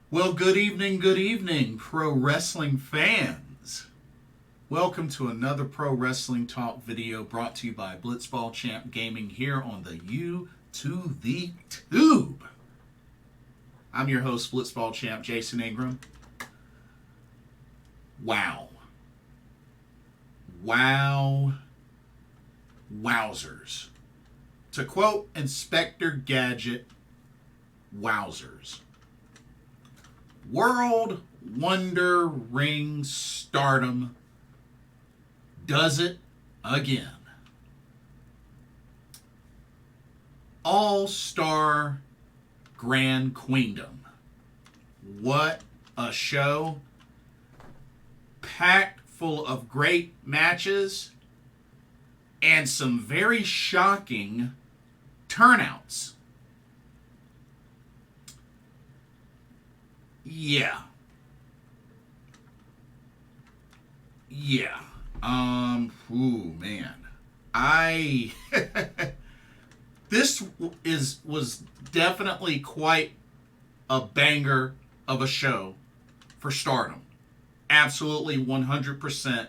Well, good evening, pro wrestling fans. Welcome to another Pro Wrestling Talk video brought to you by Blitzball Champ Gaming here on the U to the Tube. I'm your host, Blitzball Champ Jason Ingram. Wow. Wowzers. To quote Inspector Gadget, wowzers. World Wonder Ring Stardom does it again. All-Star Grand Queendom. What a show. Packed full of great matches and some very shocking turnouts. Yeah. Ooh, man. This was definitely quite a banger of a show for Stardom. Absolutely 100%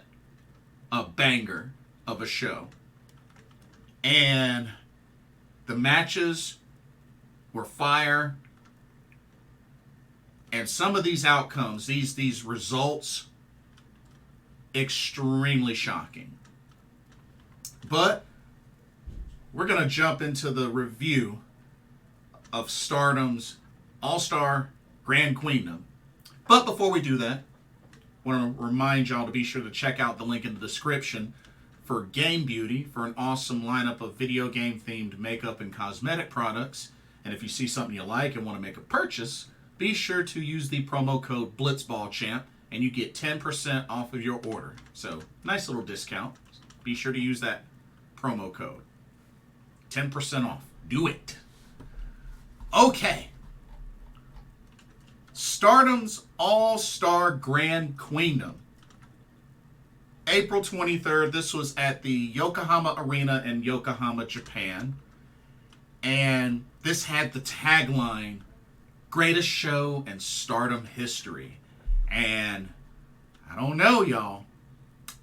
a banger of a show. And the matches were fire. And some of these outcomes, these results, extremely shocking. But we're going to jump into the review of Stardom's All-Star Grand Queendom. But before we do that, I want to remind y'all to be sure to check out the link in the description for Game Beauty for an awesome lineup of video game themed makeup and cosmetic products. And if you see something you like and want to make a purchase, be sure to use the promo code BlitzballChamp and you get 10% off of your order. So, nice little discount. Be sure to use that promo code. 10% off. Do it. Okay. Stardom's All-Star Grand Queendom. April 23rd. This was at the Yokohama Arena in Yokohama, Japan. And this had the tagline, greatest show in Stardom history. And I don't know, y'all.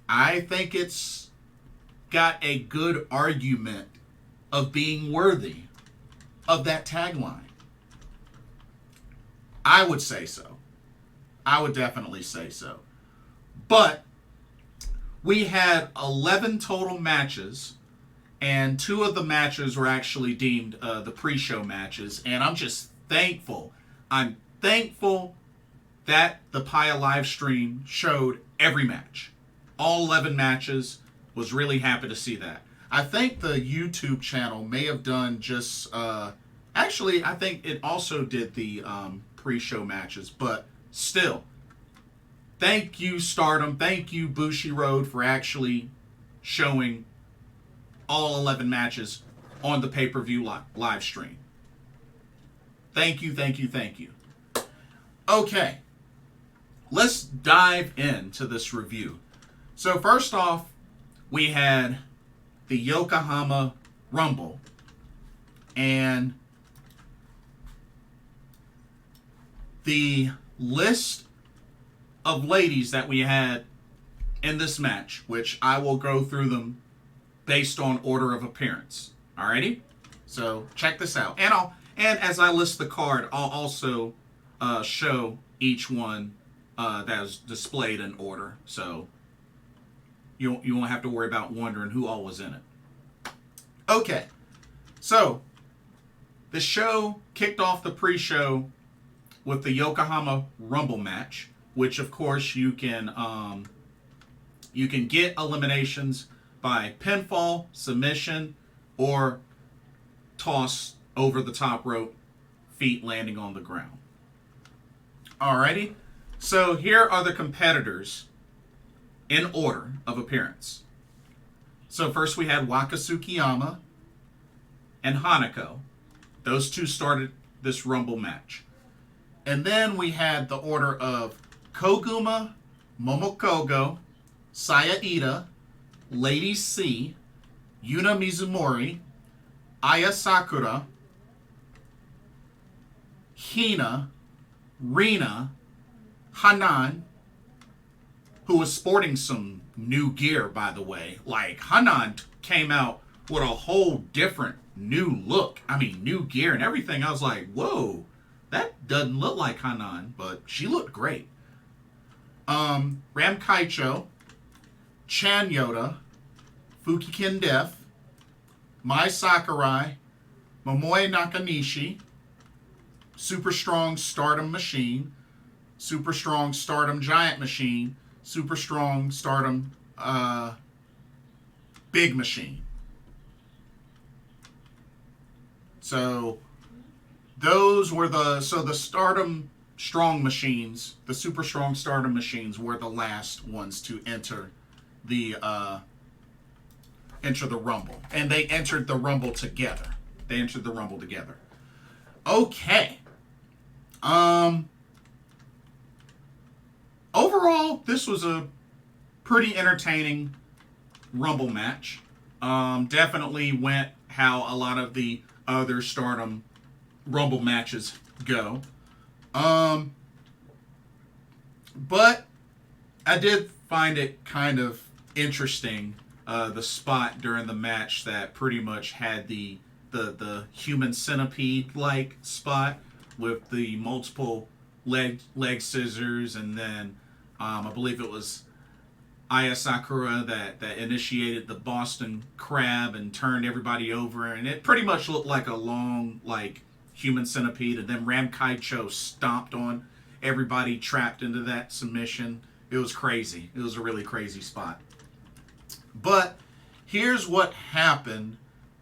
I think it's got a good argument of being worthy of that tagline. I would say so. I would definitely say so. But we had 11 total matches, and 2 of the matches were actually deemed the pre-show matches, and I'm just thankful. I'm thankful that the Paya live stream showed every match. All 11 matches. Was really happy to see that. I think the YouTube channel may have done just... actually, I think it also did the pre-show matches. But still, thank you, Stardom. Thank you, Bushiroad, for actually showing all 11 matches on the pay-per-view live stream. Thank you, thank you, thank you. Okay, let's dive into this review. So first off, we had the Yokohama Rumble, and the list of ladies that we had in this match, which I will go through them based on order of appearance. Alrighty? So check this out. And as I list the card, I'll also show each one that is displayed in order. So you won't have to worry about wondering who all was in it. Okay. So the show kicked off the pre-show with the Yokohama Rumble match, which of course you can get eliminations by pinfall, submission, or toss over the top rope, feet landing on the ground. Alrighty, so here are the competitors in order of appearance. So first we had Waka Tsukiyama and HANAKO. Those two started this Rumble match. And then we had the order of Koguma, Momo, Saya Iida, Lady C, Yuna Mizumori, Aya Sakura, Hina, Rina, Hanan, who was sporting some new gear, by the way. Like, Hanan came out with a whole different new look. I mean, new gear and everything. I was like, whoa, that doesn't look like Hanan, but she looked great. Kaichow, Chanyota, Fukigen, Mai Sakurai, Momoe Nakanishi, Super Strong Stardom Machine, Super Strong Stardom Giant Machine, Super Strong Stardom Big Machine. So those were the Stardom Strong Machines, the Super Strong Stardom Machines were the last ones to enter the Rumble. And they entered the Rumble together. Okay. Overall, this was a pretty entertaining Rumble match. Definitely went how a lot of the other Stardom Rumble matches go. But I did find it kind of interesting, the spot during the match that pretty much had the human centipede-like spot with the multiple leg scissors, and then I believe it was Aya Sakura that initiated the Boston Crab and turned everybody over, and it pretty much looked like a long, like, human centipede, and then Kaichow stomped on everybody trapped into that submission. It was crazy. It was a really crazy spot. But here's what happened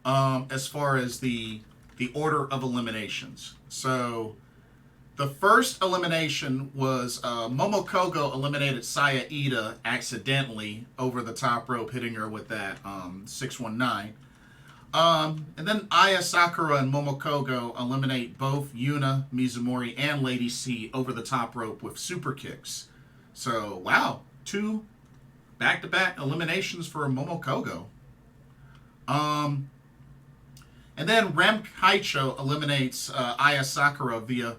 as far as the order of eliminations. So the first elimination was Momo Kohgo eliminated Saya Iida accidentally over the top rope, hitting her with that 619. And then Aya Sakura and Momo Kohgo eliminate both Yuna, Mizumori, and Lady C over the top rope with super kicks. So, wow, 2 back-to-back eliminations for Momo Kohgo. And then Kaichow eliminates Aya Sakura via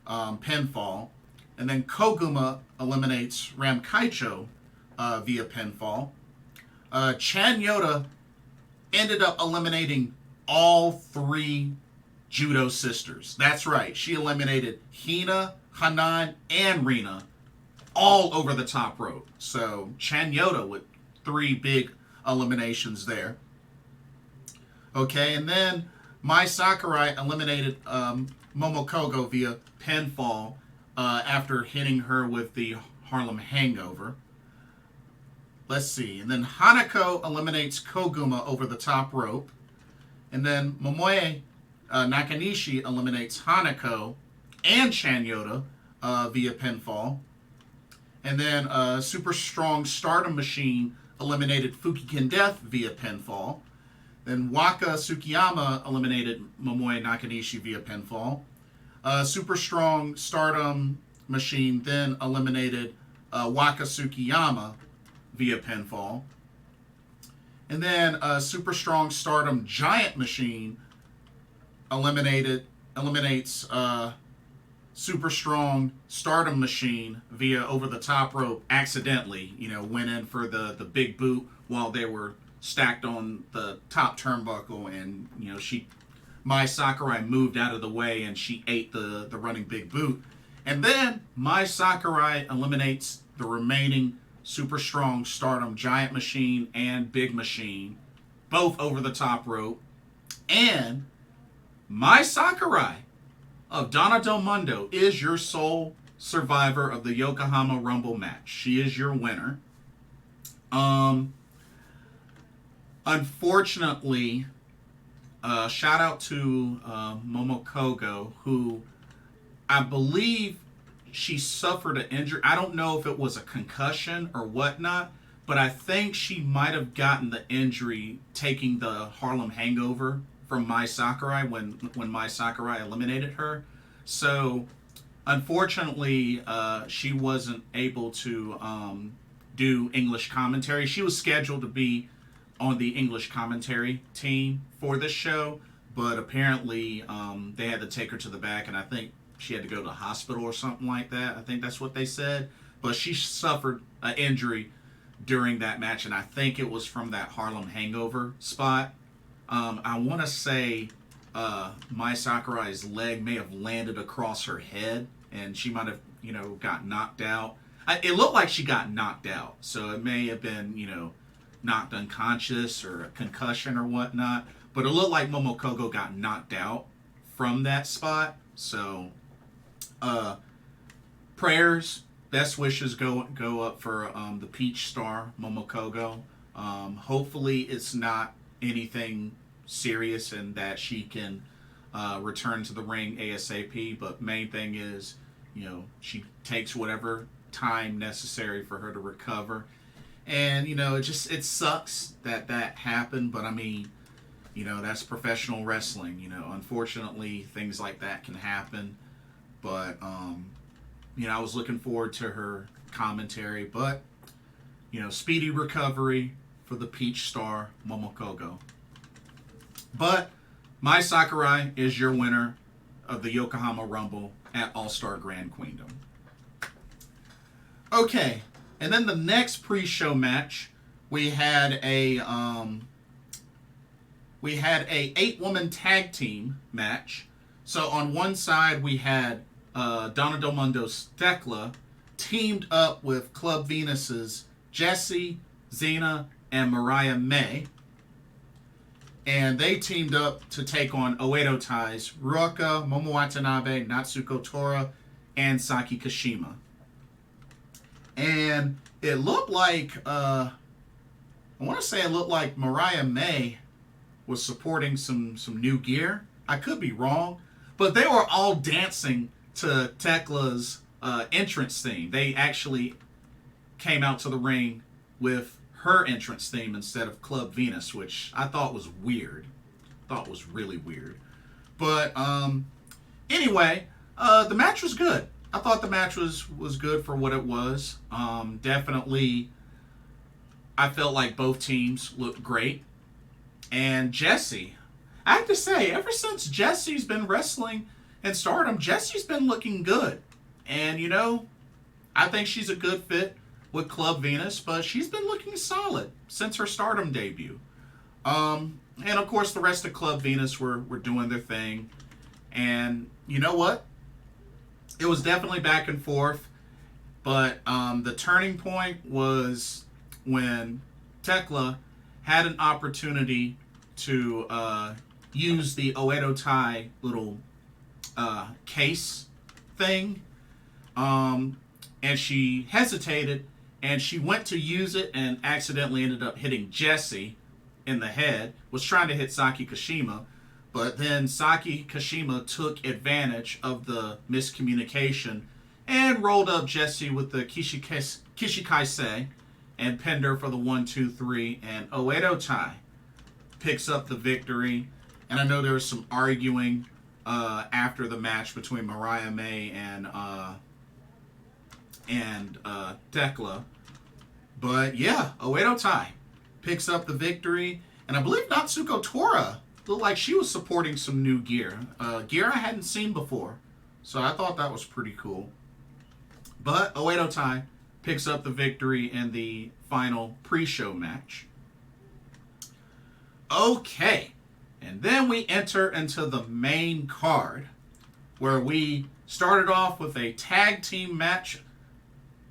pinfall. And then Koguma eliminates Kaichow via pinfall. Chanyota ended up eliminating all 3 Judo sisters. That's right. She eliminated Hina, Hanan, and Rina all over the top rope. So Chanyota with 3 big eliminations there. Okay, and then Mai Sakurai eliminated Momo Kohgo via pinfall after hitting her with the Harlem Hangover. Let's see. And then HANAKO eliminates Koguma over the top rope. And then Momoe Nakanishi eliminates HANAKO and Chanyota via pinfall. And then Super Strong Stardom Machine eliminated Fukigen via pinfall. Then Waka Tsukiyama eliminated Momoe Nakanishi via pinfall. Super Strong Stardom Machine then eliminated Waka Tsukiyama via pinfall. And then Super Strong Stardom Giant Machine eliminates Super Strong Stardom Machine via over the top rope accidentally. Went in for the big boot while they were stacked on the top turnbuckle, and Mai Sakurai moved out of the way and she ate the running big boot. And then Mai Sakurai eliminates the remaining Super Strong Stardom Giant Machine and Big Machine, both over the top rope. And Mai Sakurai of Donna Del Mundo is your sole survivor of the Yokohama Rumble match. She is your winner. Unfortunately, shout out to Momo Kohgo, who I believe she suffered an injury. I don't know if it was a concussion or whatnot, but I think she might have gotten the injury taking the Harlem Hangover from Mai Sakurai when Mai Sakurai eliminated her. So, unfortunately, she wasn't able to do English commentary. She was scheduled to be on the English commentary team for this show, but apparently they had to take her to the back, and I think she had to go to the hospital or something like that. I think that's what they said. But she suffered an injury during that match, and I think it was from that Harlem Hangover spot. I want to say Mai Sakurai's leg may have landed across her head, and she might have, got knocked out. It looked like she got knocked out, so it may have been, knocked unconscious or a concussion or whatnot. But it looked like Momo Kohgo got knocked out from that spot. So, prayers, best wishes go up for the Peach Star, Momo Kohgo. Hopefully it's not anything serious and that she can return to the ring ASAP. But main thing is, she takes whatever time necessary for her to recover. And, it sucks that happened. But, I mean, that's professional wrestling. Unfortunately, things like that can happen. But, I was looking forward to her commentary. But, speedy recovery for the Peach Star, Momo Kohgo. But Mai Sakurai is your winner of the Yokohama Rumble at All-Star Grand Queendom. Okay, and then the next pre-show match, we had a 8-woman tag team match. So on one side we had Donna Del Mundo's Thekla teamed up with Club Venus's Jessie, Xena, and Mariah May. And they teamed up to take on Oedo Tai's Ruaka, Momo Watanabe, Natsuko Tora, and Saki Kashima. And it looked like, I want to say it looked like Mariah May was supporting some new gear. I could be wrong. But they were all dancing to Thekla's entrance theme. They actually came out to the ring with her entrance theme instead of Club Venus, which I thought was weird. Thought was really weird. But anyway, the match was good. I thought the match was good for what it was. Definitely, I felt like both teams looked great. And Jessie, I have to say, ever since Jessie's been wrestling in Stardom, Jessie's been looking good. And, I think she's a good fit with Club Venus, but she's been looking solid since her Stardom debut. And, of course, the rest of Club Venus were doing their thing. And you know what? It was definitely back and forth. But the turning point was when Thekla had an opportunity to use the Oedo Tai little case thing. And she hesitated, and she went to use it and accidentally ended up hitting Jessie in the head. Was trying to hit Saki Kashima, but then Saki Kashima took advantage of the miscommunication and rolled up Jessie with the Kishikaise and pinned her for the 1-2-3, and Oedo Tai picks up the victory. And I know there was some arguing after the match between Mariah May and Thekla. But yeah, Oedo Tai picks up the victory. And I believe Natsuko Tora looked like she was supporting some new gear. Gear I hadn't seen before. So I thought that was pretty cool. But Oedo Tai picks up the victory in the final pre-show match. Okay. And then we enter into the main card, where we started off with a tag team match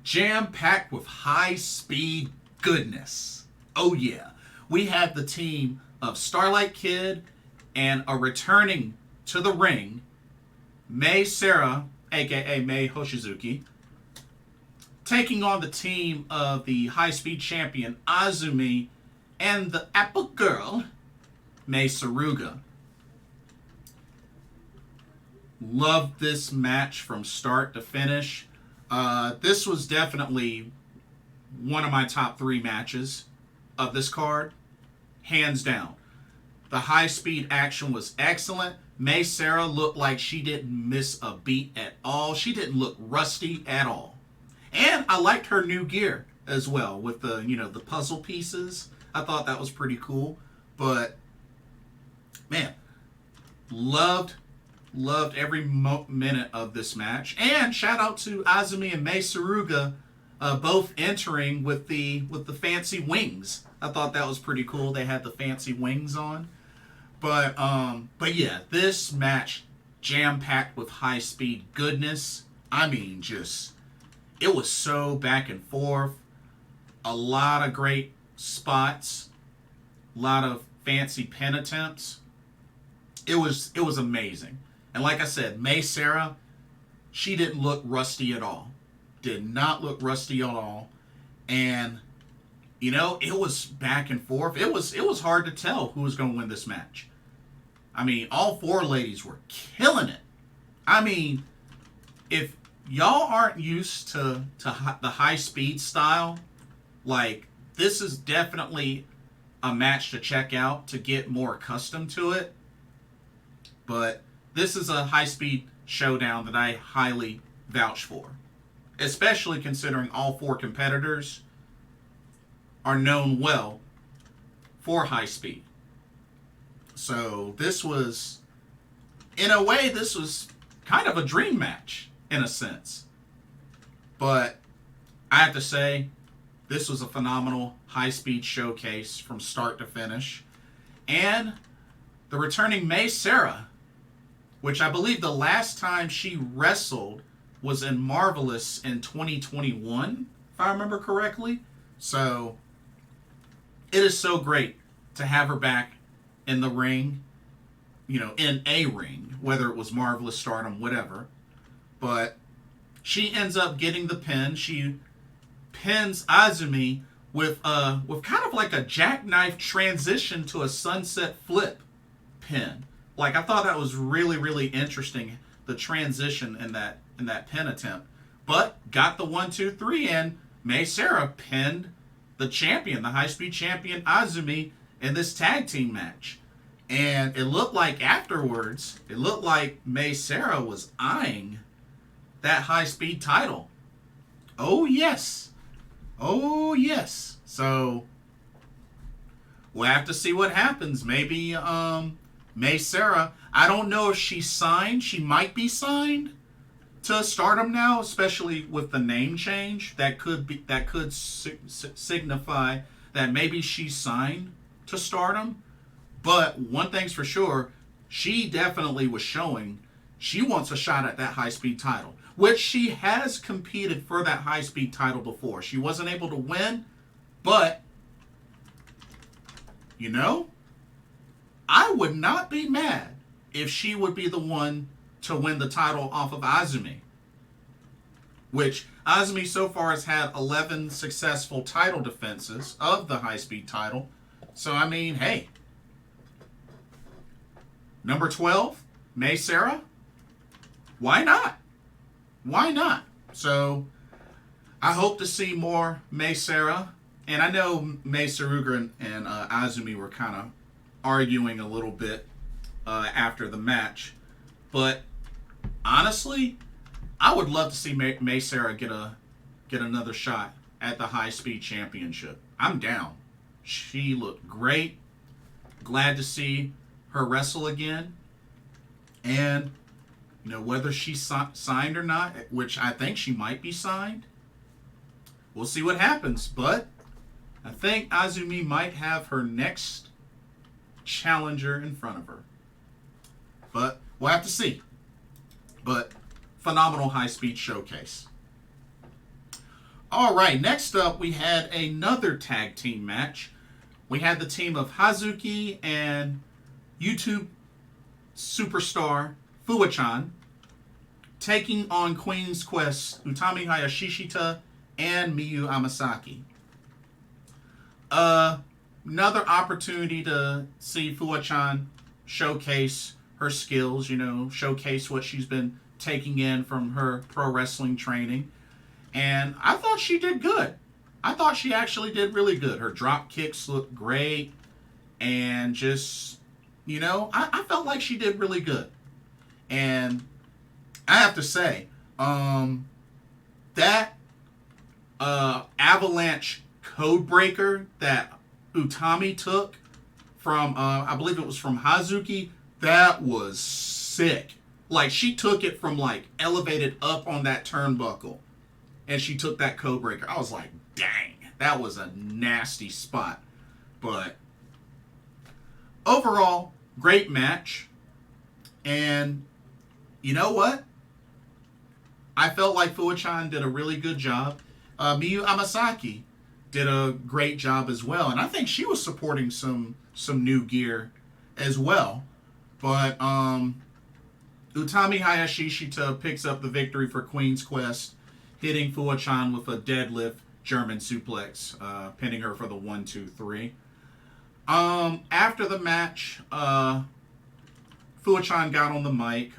jam-packed with high-speed goodness. Oh yeah. We had the team of Starlight Kid and a returning to the ring, Mei Sarah, aka Mei Hoshizuki, taking on the team of the high-speed champion Azumi and the Apple Girl, Mei Suruga. Loved this match from start to finish. This was definitely one of my top 3 matches of this card. Hands down. The high-speed action was excellent. Mei Sarah looked like she didn't miss a beat at all. She didn't look rusty at all. And I liked her new gear as well with the, the puzzle pieces. I thought that was pretty cool. But, man, loved Loved every minute of this match. And shout out to Azumi and Mei Suruga, both entering with the fancy wings. I thought that was pretty cool. They had the fancy wings on. But yeah, this match jam-packed with high-speed goodness. I mean, just, it was so back and forth. A lot of great spots. A lot of fancy pin attempts. It was amazing. And like I said, Mei Seira, she didn't look rusty at all. Did not look rusty at all. And, you know, it was back and forth. It was hard to tell who was going to win this match. I mean, all four ladies were killing it. I mean, if y'all aren't used to the high-speed style, like, this is definitely a match to check out to get more accustomed to it. But this is a high-speed showdown that I highly vouch for. Especially considering all four competitors are known well for high speed. So this was, in a way, this was kind of a dream match, in a sense. But I have to say, this was a phenomenal high-speed showcase from start to finish. And the returning Mei Seira, which I believe the last time she wrestled was in Marvelous in 2021, if I remember correctly. So it is so great to have her back in the ring, you know, in a ring, whether it was Marvelous, Stardom, whatever. But she ends up getting the pin. She pins Azumi with kind of like a jackknife transition to a sunset flip pin. Like, I thought that was really, really interesting, the transition in that pin attempt. But got the 1, 2, 3, and Mei Seira pinned the champion, the high-speed champion Azumi, in this tag team match. And it looked like afterwards, it looked like Mei Seira was eyeing that high-speed title. Oh, yes. Oh, yes. So, we'll have to see what happens. Maybe, Mei Seira, I don't know if she's signed. She might be signed to Stardom now, especially with the name change. That could signify that maybe she's signed to Stardom. But one thing's for sure, she definitely was showing she wants a shot at that high-speed title, which she has competed for that high-speed title before. She wasn't able to win, but, you know, I would not be mad if she would be the one to win the title off of Azumi. Which, Azumi so far has had 11 successful title defenses of the high-speed title. So, I mean, hey. Number 12, Mei Seira. Why not? Why not? So, I hope to see more Mei Seira. And I know Mei Suruga and Azumi were kind of arguing a little bit after the match. But, honestly, I would love to see Mei Seira get another shot at the High Speed Championship. I'm down. She looked great. Glad to see her wrestle again. And, you know, whether she's signed or not, which I think she might be signed, we'll see what happens. But I think Azumi might have her next challenger in front of her. But we'll have to see. But phenomenal high-speed showcase. All right, next up we had another tag team match. We had the team of Hazuki and YouTube superstar Fuwa-chan taking on Queen's Quest Utami Hayashishita and Miyu Amasaki. Another opportunity to see Fuwa-chan showcase her skills, you know, showcase what she's been taking in from her pro wrestling training. And I thought she did good. I thought she actually did really good. Her drop kicks looked great. And just, you know, I felt like she did really good. And I have to say, that avalanche code breaker that Utami took from, I believe it was from Hazuki, that was sick. Like, she took it from, like, elevated up on that turnbuckle. And she took that code breaker. I was like, dang, that was a nasty spot. But overall, great match. And you know what? I felt like Fuwa-chan did a really good job. Miyu Amasaki did a great job as well. And I think she was supporting some new gear as well. But Utami Hayashishita picks up the victory for Queen's Quest, hitting Fuwa-chan with a deadlift German suplex, pinning her for the 1-2-3. After the match, Fuwa-chan got on the mic,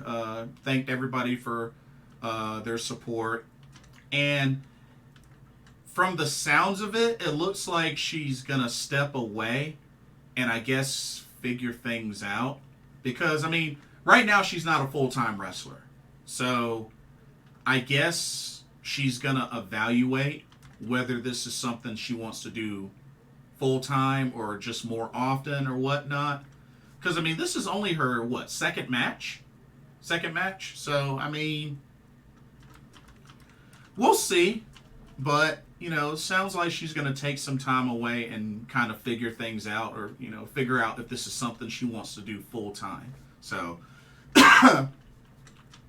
thanked everybody for their support, and from the sounds of it, it looks like she's gonna step away and I guess figure things out. Because, I mean, right now she's not a full-time wrestler. So, I guess she's gonna evaluate whether this is something she wants to do full-time or just more often or whatnot. Because, I mean, this is only her, second match? Second match? So, I mean, we'll see. But, you know, it sounds like she's going to take some time away and kind of figure things out, or, you know, figure out if this is something she wants to do full-time. So,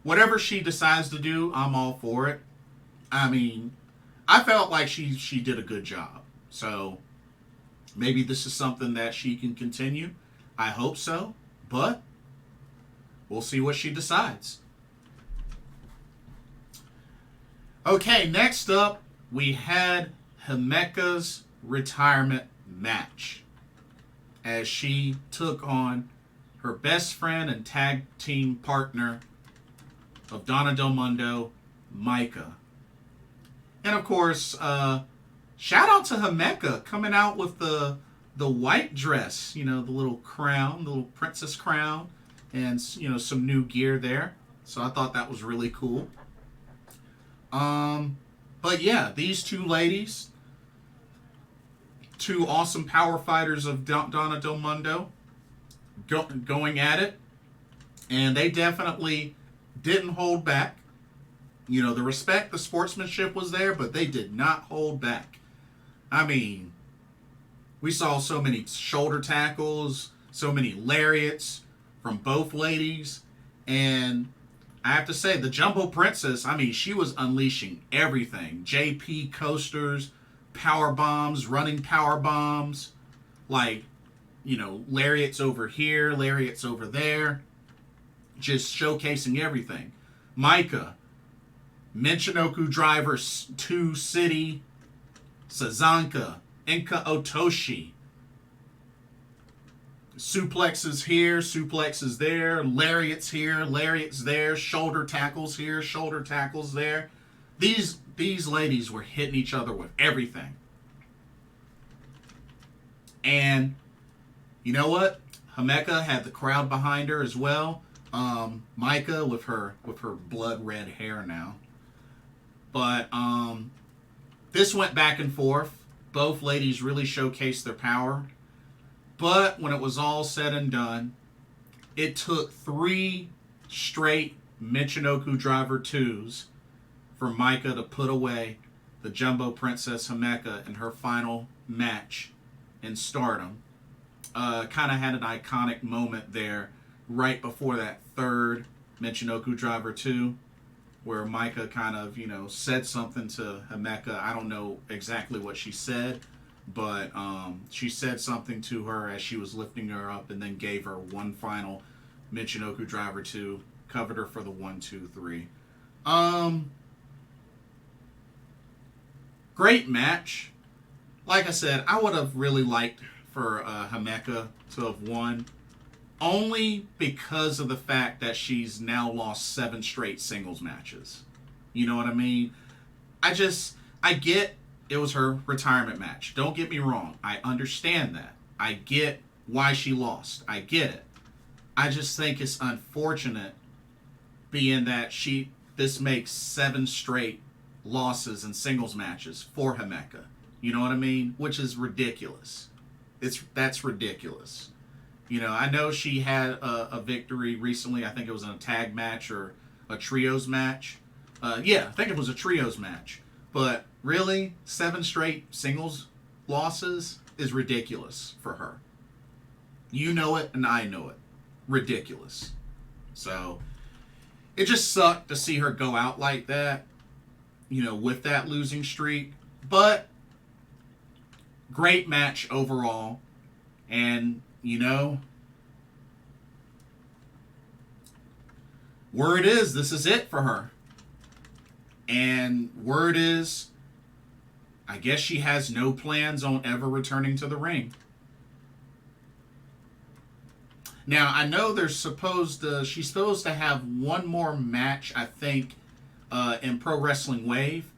whatever she decides to do, I'm all for it. I mean, I felt like she did a good job. So, maybe this is something that she can continue. I hope so, but we'll see what she decides. Okay, next up, we had Himeka's retirement match as she took on her best friend and tag team partner of Donna Del Mundo, Maika. And of course, shout out to Himeka coming out with the white dress, you know, the little crown, the little princess crown, and, you know, some new gear there. So I thought that was really cool. But yeah, these two ladies, two awesome power fighters of Donna Del Mundo, going at it. And they definitely didn't hold back. You know, the respect, the sportsmanship was there, but they did not hold back. I mean, we saw so many shoulder tackles, so many lariats from both ladies. And I have to say, the Jumbo Princess, I mean, she was unleashing everything. JP coasters, power bombs, running power bombs, like, you know, lariats over here, lariats over there, just showcasing everything. Maika, Michinoku Driver 2 City, Sazanka, Inka Otoshi, suplexes here, suplexes there, lariats here, lariats there, shoulder tackles here, shoulder tackles there. These ladies were hitting each other with everything. And you know what? Himeka had the crowd behind her as well. Maika with her blood red hair now. But this went back and forth. Both ladies really showcased their power. But when it was all said and done, it took 3 straight Michinoku Driver 2s for Maika to put away the Jumbo Princess Himeka in her final match in Stardom. Kind of had an iconic moment there right before that 3rd Michinoku Driver 2, where Maika kind of, you know, said something to Himeka. I don't know exactly what she said, but she said something to her as she was lifting her up, and then gave her one final Michinoku Driver 2, covered her for the 1-2-3. Great match. Like I said, I would have really liked for Himeka to have won, only because of the fact that she's now lost 7 straight singles matches. You know what I mean? I get it was her retirement match. Don't get me wrong. I understand that. I get why she lost. I get it. I just think it's unfortunate being that this makes 7 straight losses in singles matches for Himeka. You know what I mean? Which is ridiculous. That's ridiculous. You know, I know she had a victory recently. I think it was in a tag match or a trios match. Yeah, I think it was a trios match. But really, 7 straight singles losses is ridiculous for her. You know it, and I know it. Ridiculous. So, it just sucked to see her go out like that, you know, with that losing streak. But, great match overall. And, you know, word is this is it for her. And word is, I guess she has no plans on ever returning to the ring. Now, I know she's supposed to have one more match, I think, in Pro Wrestling Wave.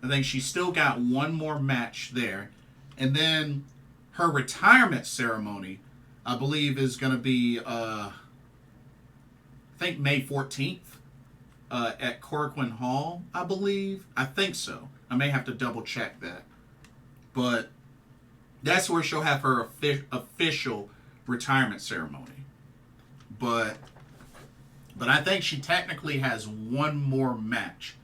I think she's still got one more match there. And then her retirement ceremony, I believe, is going to be, I think, May 14th at Korakuen Hall, I believe. I think so. I may have to double check that. But that's where she'll have her official retirement ceremony. But I think she technically has one more match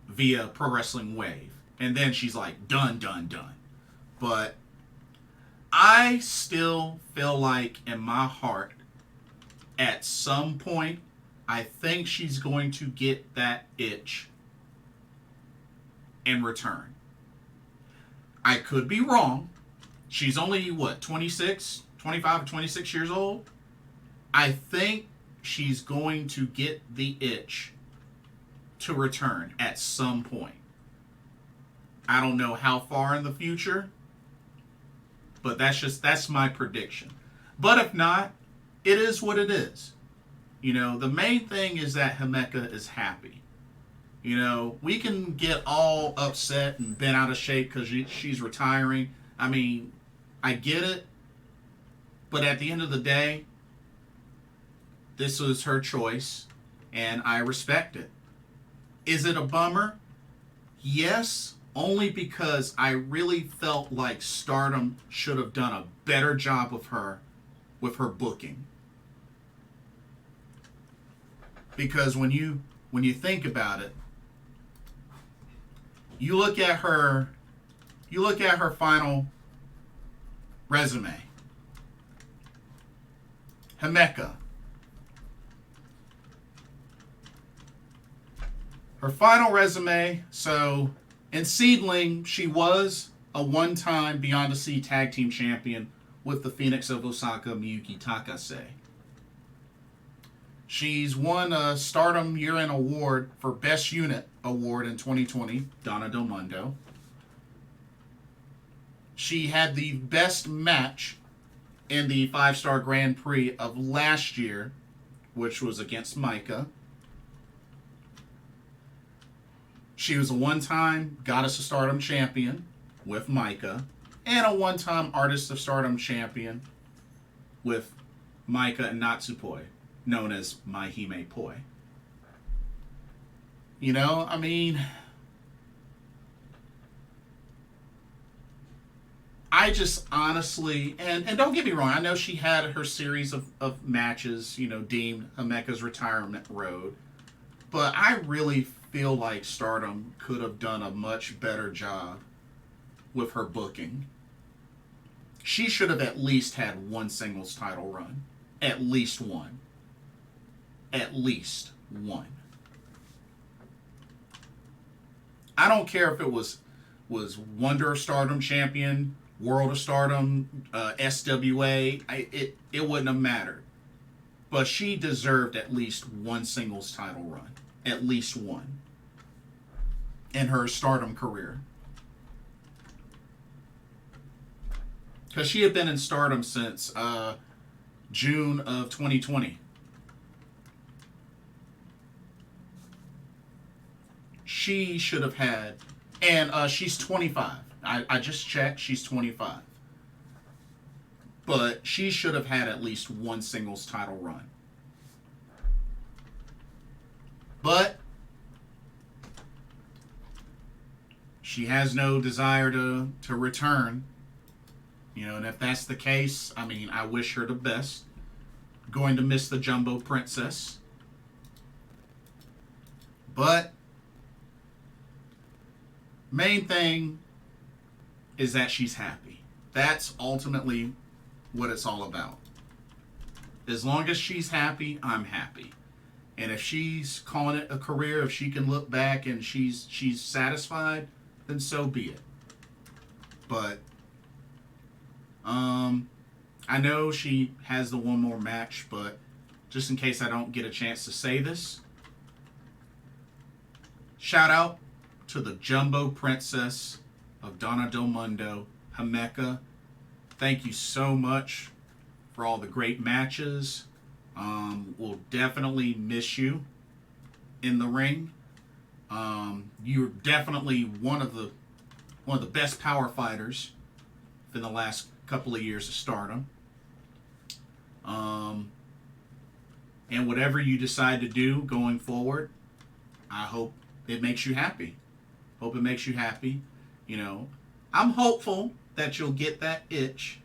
via Pro Wrestling Wave. And then she's like, done. But I still feel like in my heart, at some point, I think she's going to get that itch and return. I could be wrong. She's only, 25 or 26 years old? I think she's going to get the itch to return at some point. I don't know how far in the future, but that's my prediction. But if not, it is what it is. You know, the main thing is that Himeka is happy. You know, we can get all upset and bent out of shape because she's retiring. I mean, I get it. But at the end of the day, this was her choice, and I respect it. Is it a bummer? Yes, only because I really felt like Stardom should have done a better job with her booking. Because when you think about it, you look at her final resume. Himeka. Her final resume, so in Seedling, she was a one-time Beyond the Sea Tag Team Champion with the Phoenix of Osaka Miyuki Takase. She's won a Stardom Year-End Award for Best Unit Award in 2020, Donna Del Mundo. She had the best match in the 5-Star Grand Prix of last year, which was against Maika. She was a one-time Goddess of Stardom champion with Maika, and a one-time Artist of Stardom champion with Maika and Natsupoi, known as Maihime Poi. You know, I mean, I just honestly, and don't get me wrong, I know she had her series of matches, you know, deemed Himeka's retirement road, but I really feel like Stardom could have done a much better job with her booking. She should have at least had one singles title run. At least one. At least one. I don't care if it was Wonder of Stardom champion, World of Stardom, SWA. It wouldn't have mattered. But she deserved at least one singles title run. At least one. In her Stardom career. Because she had been in Stardom since June of 2020. She should have had, and she's 25. I just checked, she's 25. But she should have had at least one singles title run. But she has no desire to return. You know, and if that's the case, I mean, I wish her the best. Going to miss the Jumbo Princess. But main thing is that she's happy. That's ultimately what it's all about. As long as she's happy, I'm happy. And if she's calling it a career, if she can look back and she's satisfied, then so be it. But I know she has the one more match, but just in case I don't get a chance to say this, shout out to the Jumbo Princess of Donna Del Mundo, Himeka. Thank you so much for all the great matches. We'll definitely miss you in the ring. You're definitely one of the best power fighters in the last couple of years of Stardom. And whatever you decide to do going forward, I hope it makes you happy. Hope it makes you happy. You know, I'm hopeful that you'll get that itch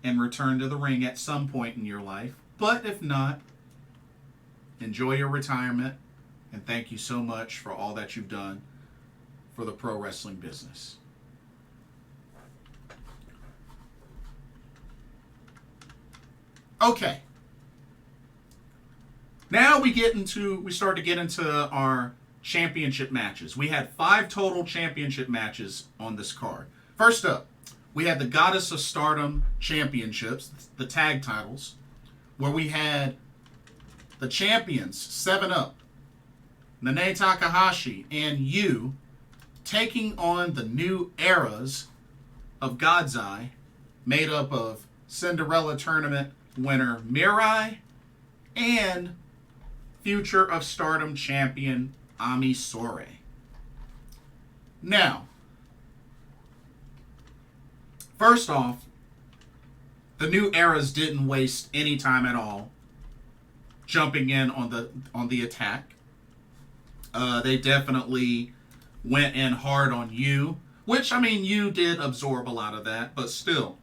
and return to the ring at some point in your life. But if not, enjoy your retirement, and thank you so much for all that you've done for the pro wrestling business. Okay. Now we start to get into our championship matches. We had 5 total championship matches on this card. First up, we had the Goddess of Stardom Championships, the tag titles, where we had the champions, 7-Up, Nanae Takahashi, and Yu, taking on the new eras of God's Eye, made up of Cinderella Tournament winner Mirai and Future of Stardom champion Ami Sourei. Now, first off, the new eras didn't waste any time at all jumping in on the attack. They definitely went in hard on Yu, which, I mean, Yu did absorb a lot of that, but still,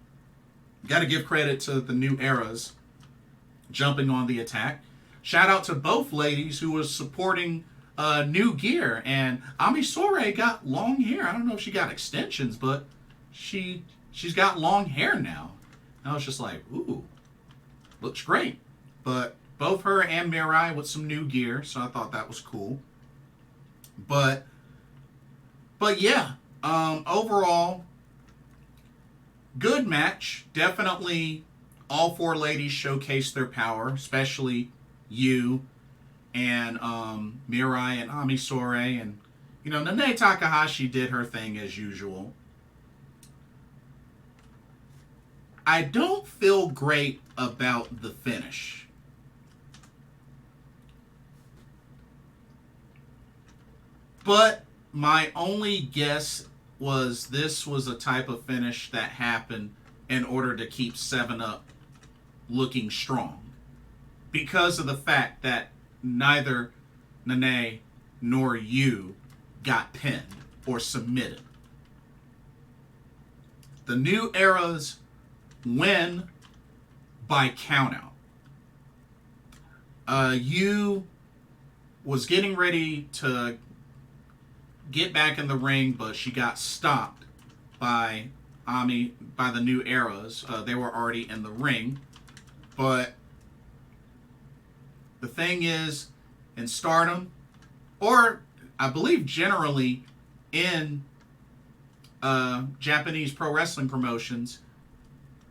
got to give credit to the new eras jumping on the attack. Shout out to both ladies who were supporting new gear, and Ami Sourei got long hair. I don't know if she got extensions, but she's got long hair now. I was just like, ooh, looks great. But both her and Mirai with some new gear, so I thought that was cool. But yeah, overall, good match. Definitely all 4 ladies showcased their power, especially Yu and Mirai and Ami Sourei. And, you know, Nanae Takahashi did her thing as usual. I don't feel great about the finish. But my only guess was this was a type of finish that happened in order to keep 7-Up looking strong. Because of the fact that neither Nanae nor Yu got pinned or submitted. The new eras win by countout. Yu was getting ready to get back in the ring, but she got stopped by the new eras. They were already in the ring. But the thing is, in Stardom, or I believe generally in Japanese pro wrestling promotions,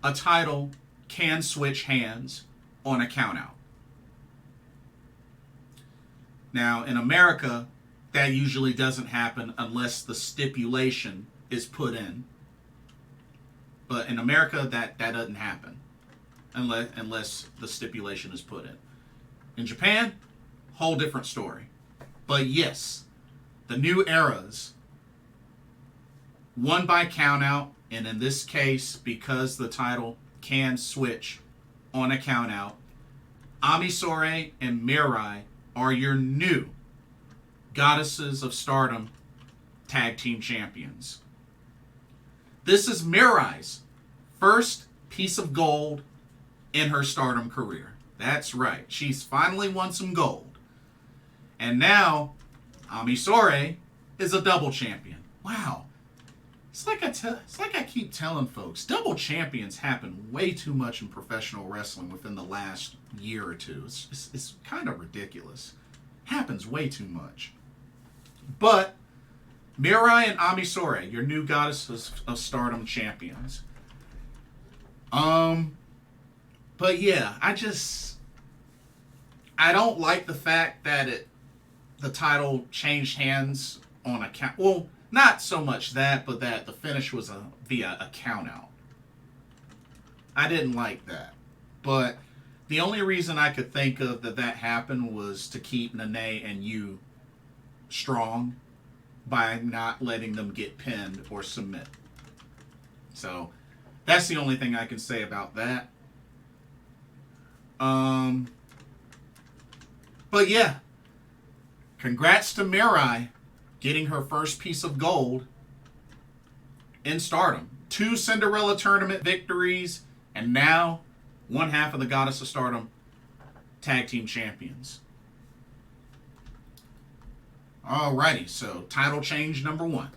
a title can switch hands on a countout. Now, in America, that usually doesn't happen unless the stipulation is put in. But in America, that doesn't happen unless the stipulation is put in. In Japan, whole different story. But yes, the new eras won by countout, and in this case, because the title can switch on a countout, Ami Sourei and Mirai are your new Goddesses of Stardom Tag Team Champions. This is Mirai's first piece of gold in her Stardom career. That's right. She's finally won some gold. And now, Amisore is a double champion. Wow. It's like I keep telling folks, double champions happen way too much in professional wrestling within the last year or two. It's kind of ridiculous. Happens way too much. But Mirai and Amisore, your new Goddesses of Stardom champions. But yeah, I don't like the fact that the title changed hands on account. Well, not so much that, but that the finish was via a count out. I didn't like that. But the only reason I could think of that happened was to keep Nene and Yu strong by not letting them get pinned or submit. So that's the only thing I can say about that. But yeah, congrats to Mirai getting her first piece of gold in Stardom. 2 Cinderella tournament victories, and now one half of the Goddess of Stardom tag team champions. Alrighty, so title change number 1.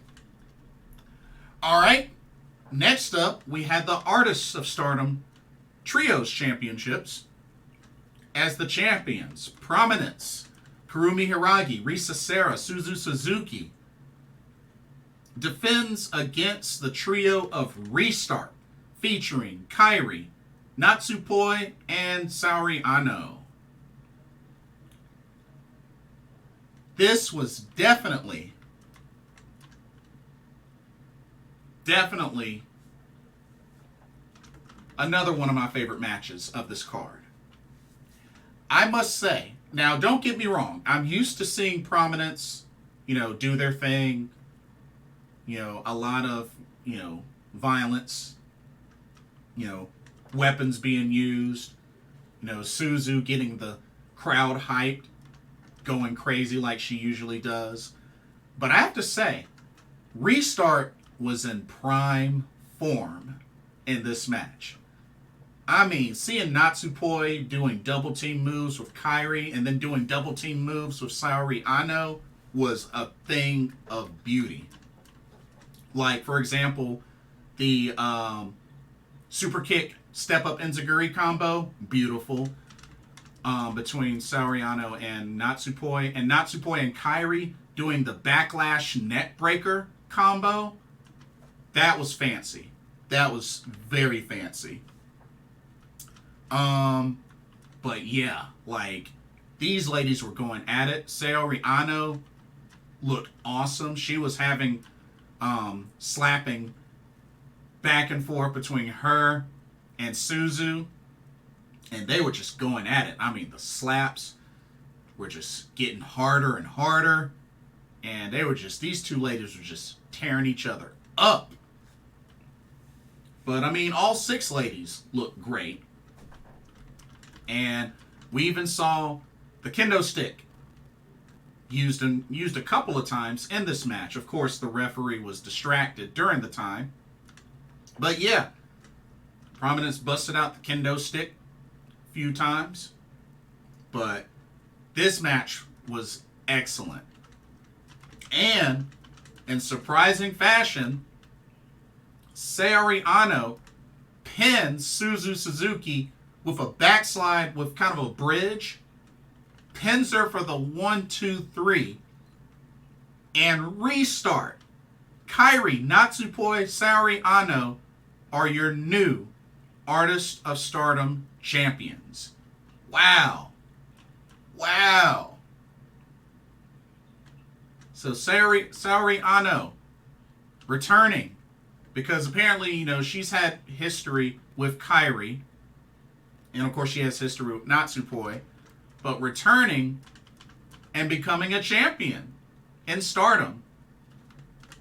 Alright, next up we had the Artists of Stardom Trios Championships. As the champions, Prominence, Kurumi Hiragi, Risa Sera, Suzu Suzuki defends against the trio of Restart, featuring Kairi, Natsupoi, and Saori Ano. This was definitely another one of my favorite matches of this card. I must say, now don't get me wrong, I'm used to seeing Prominence, do their thing, a lot of, violence, weapons being used, Suzu getting the crowd hyped, going crazy like she usually does. But I have to say, Restart was in prime form in this match. I mean, seeing Natsupoi doing double team moves with Kairi and then doing double team moves with Saori Ano was a thing of beauty. Like, for example, the super kick step up enziguri combo, beautiful. Between Saori Ano and Natsupoi and Kairi doing the backlash neck breaker combo, that was fancy. That was very fancy. But yeah, like, these ladies were going at it. Saori Ano looked awesome. She was having slapping back and forth between her and Suzu, and they were just going at it. I mean, the slaps were just getting harder and harder, and these two ladies were just tearing each other up. But I mean, all 6 ladies looked great. And we even saw the kendo stick used a couple of times in this match. Of course, the referee was distracted during the time. But yeah, Prominence busted out the kendo stick a few times. But this match was excellent. And in surprising fashion, Saori Ano pins Suzu Suzuki with a backslide with kind of a bridge, pins her for the 1, 2, 3, and Restart. Kairi, Natsupoi, Saori Ano are your new Artist of Stardom champions. Wow. So Saori Ano returning, because apparently, she's had history with Kairi, and of course she has history with Natsupoi, but returning and becoming a champion in Stardom.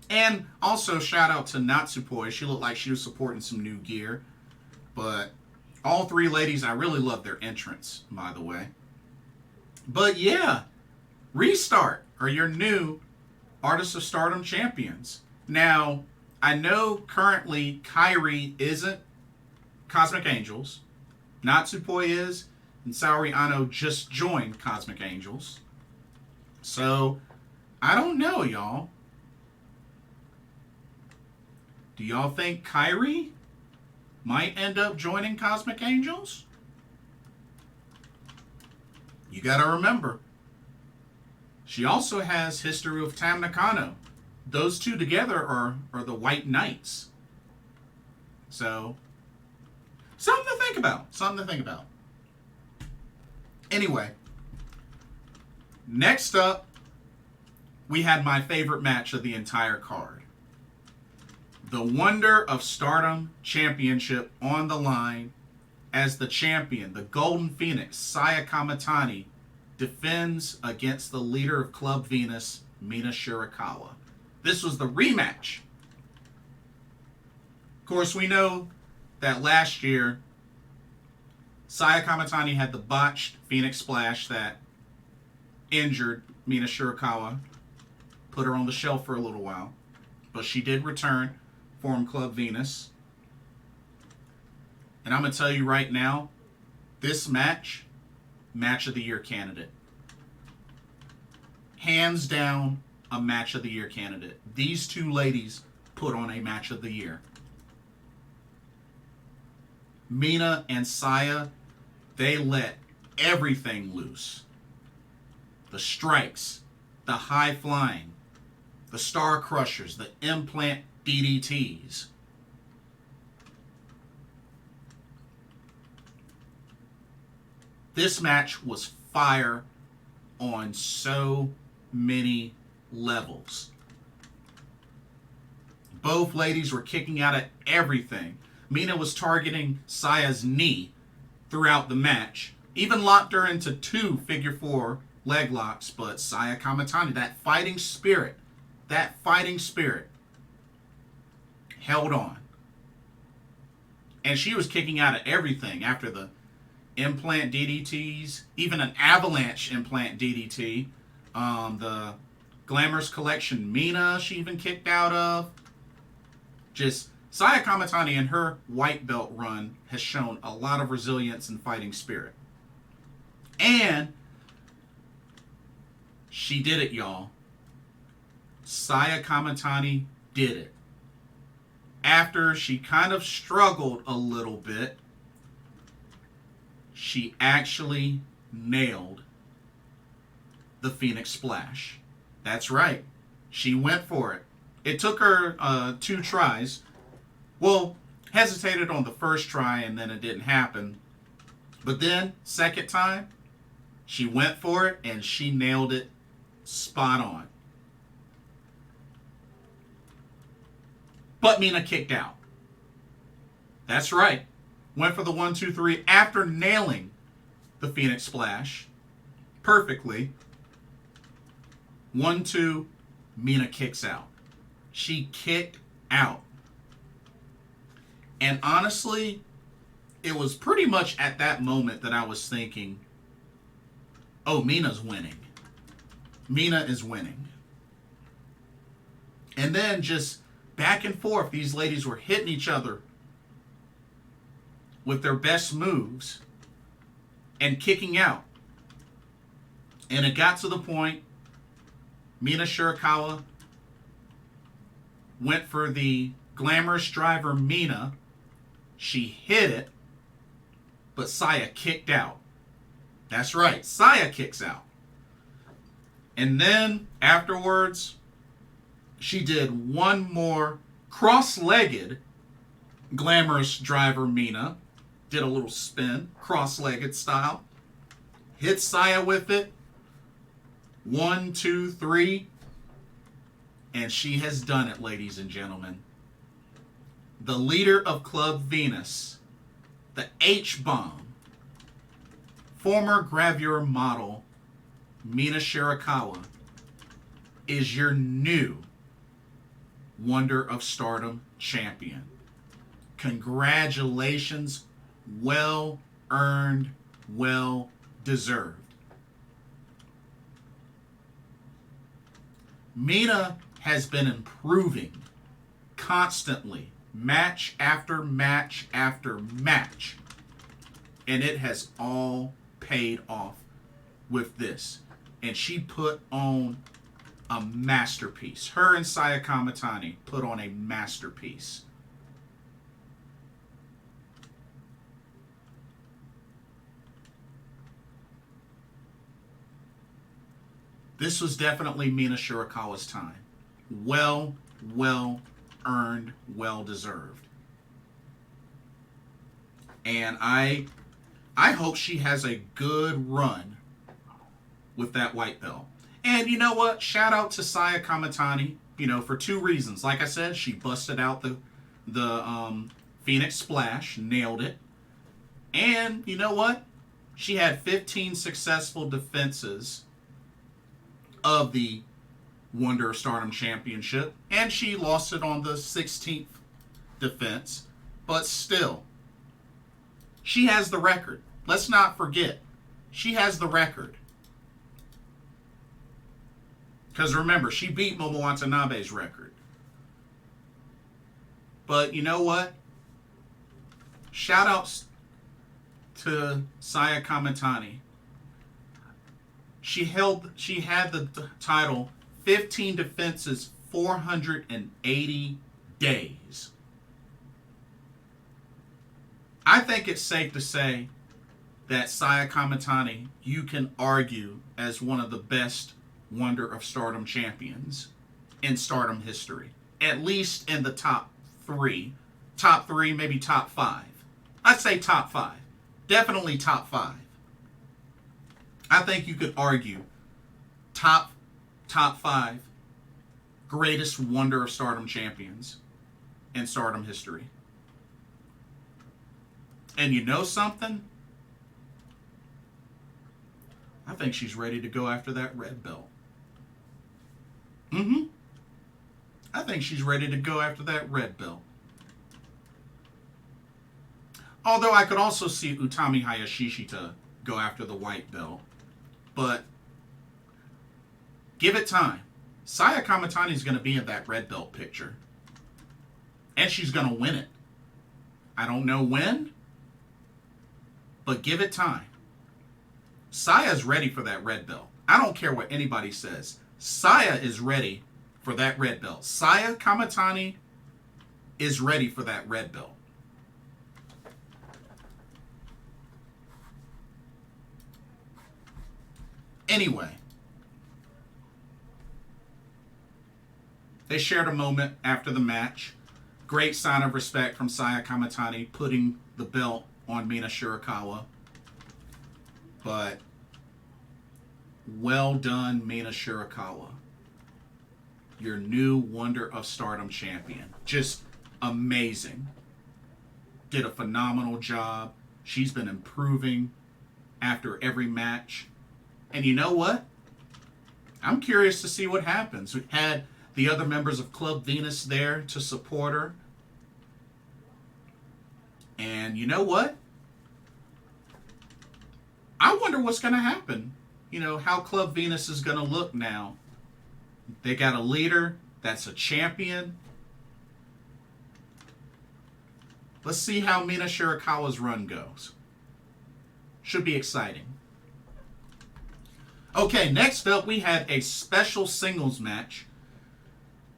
And also shout out to Natsupoi. She looked like she was supporting some new gear. But all 3 ladies, I really love their entrance, by the way. But yeah, Restart are your new Artists of Stardom champions. Now, I know currently Kairi isn't Cosmic Angels. Natsupoi is, and Saori Ano just joined Cosmic Angels. So, I don't know, y'all. Do y'all think Kairi might end up joining Cosmic Angels? You gotta remember, she also has history with Tam Nakano. Those two together are the White Knights. So, something to think about. Something to think about. Anyway, next up, we had my favorite match of the entire card. The Wonder of Stardom Championship on the line as the champion, the Golden Phoenix, Saya Kamitani, defends against the leader of Club Venus, Mina Shirakawa. This was the rematch. Of course, we know that last year, Saya Kamitani had the botched Phoenix Splash that injured Mina Shirakawa, put her on the shelf for a little while. But she did return, form Club Venus. And I'm going to tell you right now, this match of the year candidate. Hands down, a match of the year candidate. These two ladies put on a match of the year. Mina and Saya, they let everything loose. The strikes, the high flying, the star crushers, the implant DDTs. This match was fire on so many levels. Both ladies were kicking out at everything. Mina was targeting Saya's knee throughout the match. Even locked her into 2 figure 4 leg locks. But Saya Kamitani, that fighting spirit held on. And she was kicking out at everything after the implant DDTs, even an avalanche implant DDT. The Glamorous Collection Mina, she even kicked out of. Just Saya Kamitani in her white belt run has shown a lot of resilience and fighting spirit. And she did it, y'all. Saya Kamitani did it. After she kind of struggled a little bit, she actually nailed the Phoenix Splash. That's right. She went for it. It took her 2 tries. Well, hesitated on the first try and then it didn't happen. But then, second time, she went for it and she nailed it spot on. But Mina kicked out. That's right. Went for the 1, 2, 3 after nailing the Phoenix Splash perfectly. 1, 2, Mina kicks out. She kicked out. And honestly, it was pretty much at that moment that I was thinking, oh, Mina's winning. Mina is winning. And then just back and forth, these ladies were hitting each other with their best moves and kicking out. And it got to the point, Mina Shirakawa went for the Glamorous Driver Mina. She hit it, but Saya kicked out. That's right, Saya kicks out. And then afterwards, she did one more cross-legged Glamorous Driver Mina. Did a little spin, cross-legged style. Hit Saya with it. 1, 2, 3. And she has done it, ladies and gentlemen. The leader of Club Venus, the H-Bomb, former gravure model, Mina Shirakawa, is your new Wonder of Stardom champion. Congratulations. Well earned, well deserved. Mina has been improving constantly match after match after match. And it has all paid off with this. And she put on a masterpiece. Her and Saya Kamatani put on a masterpiece. This was definitely Mina Shirakawa's time. Well earned, well deserved. And I hope she has a good run with that white belt. And you know what? Shout out to Saya Kamatani, for two reasons. Like I said, she busted out the Phoenix Splash, nailed it. And you know what? She had 15 successful defenses of the Wonder of Stardom Championship, and she lost it on the 16th defense. But still, she has the record. Let's not forget, she has the record. Because remember, she beat Momo Watanabe's record. But you know what? Shout outs to Saya Kamatani. She had the title 15 defenses, 480 days. I think it's safe to say that Saya Kamatani, you can argue as one of the best Wonder of Stardom champions in Stardom history. At least in the top three. Top three, maybe top five. I'd say top five. Definitely top five. I think you could argue top five greatest Wonder of Stardom champions in Stardom history. And you know something? I think she's ready to go after that red belt. I think she's ready to go after that red belt. Although I could also see Utami Hayashishita go after the white belt. But give it time. Saya Kamatani is going to be in that red belt picture. And she's going to win it. I don't know when, but give it time. Saya's ready for that red belt. I don't care what anybody says. Saya is ready for that red belt. Saya Kamatani is ready for that red belt. Anyway, they shared a moment after the match. Great sign of respect from Saya Kamatani putting the belt on Mina Shirakawa. But well done, Mina Shirakawa. Your new Wonder of Stardom champion. Just amazing. Did a phenomenal job. She's been improving after every match. And you know what? I'm curious to see what happens. We had the other members of Club Venus there to support her. And you know what? I wonder what's going to happen. How Club Venus is going to look now. They got a leader that's a champion. Let's see how Mina Shirakawa's run goes. Should be exciting. Okay, next up we had a special singles match.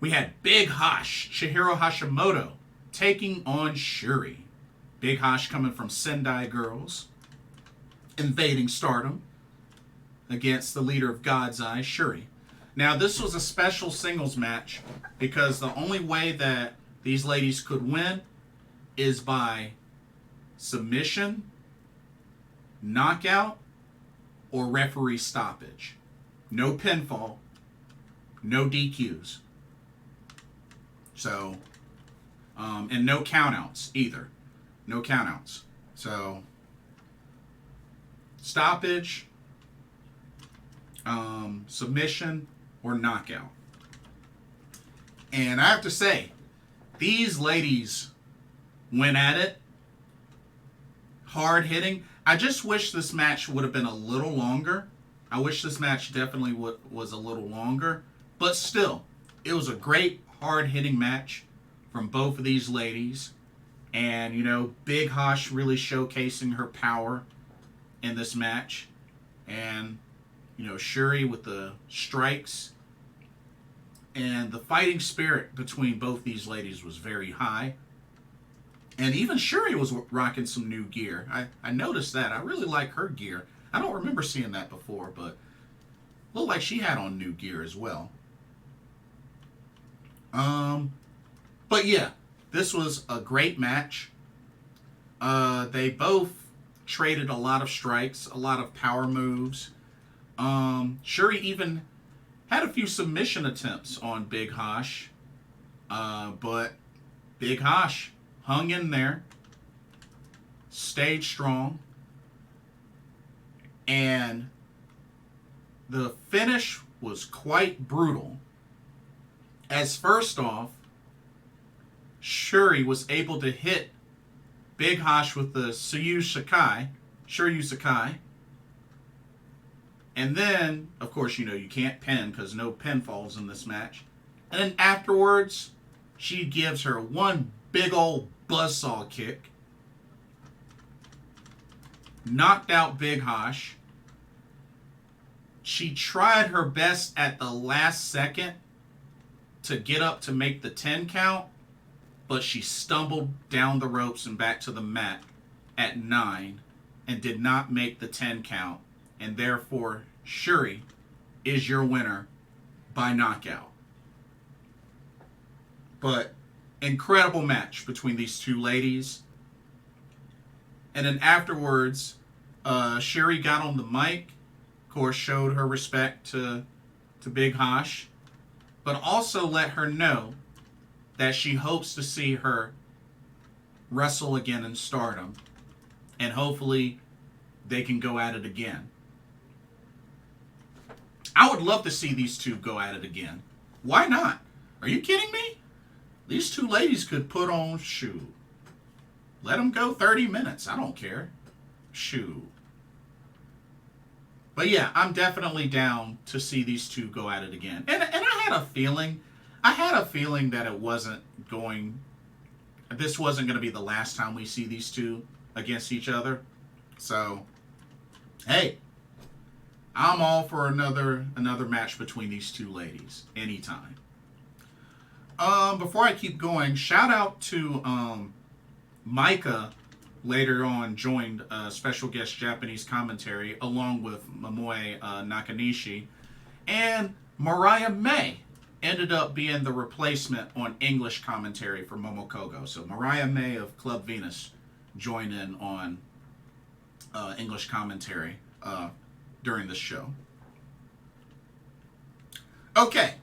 We had Big Hosh, Chihiro Hashimoto, taking on Shuri. Big Hosh coming from Sendai Girls, invading Stardom against the leader of God's Eye, Shuri. Now, this was a special singles match because the only way that these ladies could win is by submission, knockout, or referee stoppage. No pinfall, no DQs. So, and no countouts either. No countouts. So, stoppage, submission, or knockout. And I have to say, these ladies went at it, hard hitting. I just wish this match would have been a little longer. I wish this match definitely was a little longer. But still, it was a great hard hitting match from both of these ladies. And, you know, Big Hosh really showcasing her power in this match. And, you know, Shuri with the strikes. And the fighting spirit between both these ladies was very high. And even Shuri was rocking some new gear. I noticed that. I really like her gear. I don't remember seeing that before, but looked like she had on new gear as well. But yeah, this was a great match. They both traded a lot of strikes, a lot of power moves. Shuri even had a few submission attempts on Big Hosh. But Big Hosh hung in there, stayed strong, and the finish was quite brutal. As first off, Shuri was able to hit Big Hosh with the Shuryu Sakai. And then, of course, you know, you can't pin because no pinfalls in this match. And then afterwards, she gives her one big old buzzsaw kick. Knocked out Big Hosh. She tried her best at the last second to get up to make the 10 count, but she stumbled down the ropes and back to the mat at 9 and did not make the 10 count. And therefore, Shuri is your winner by knockout. But incredible match between these two ladies. And then afterwards, Shuri got on the mic, of course, showed her respect to Big Hosh, but also let her know that she hopes to see her wrestle again in Stardom, and hopefully they can go at it again. I would love to see these two go at it again. Why not? Are you kidding me? These two ladies could put on, let them go 30 minutes. I don't care. But yeah, I'm definitely down to see these two go at it again. And I had a feeling that this wasn't going to be the last time we see these two against each other. So, hey, I'm all for another match between these two ladies anytime. Before I keep going, shout out to Micah. Later on joined special guest Japanese commentary along with Momoe Nakanishi, and Mariah May ended up being the replacement on English commentary for Momo Kohgo. So Mariah May of Club Venus joined in on English commentary during the show. Okay,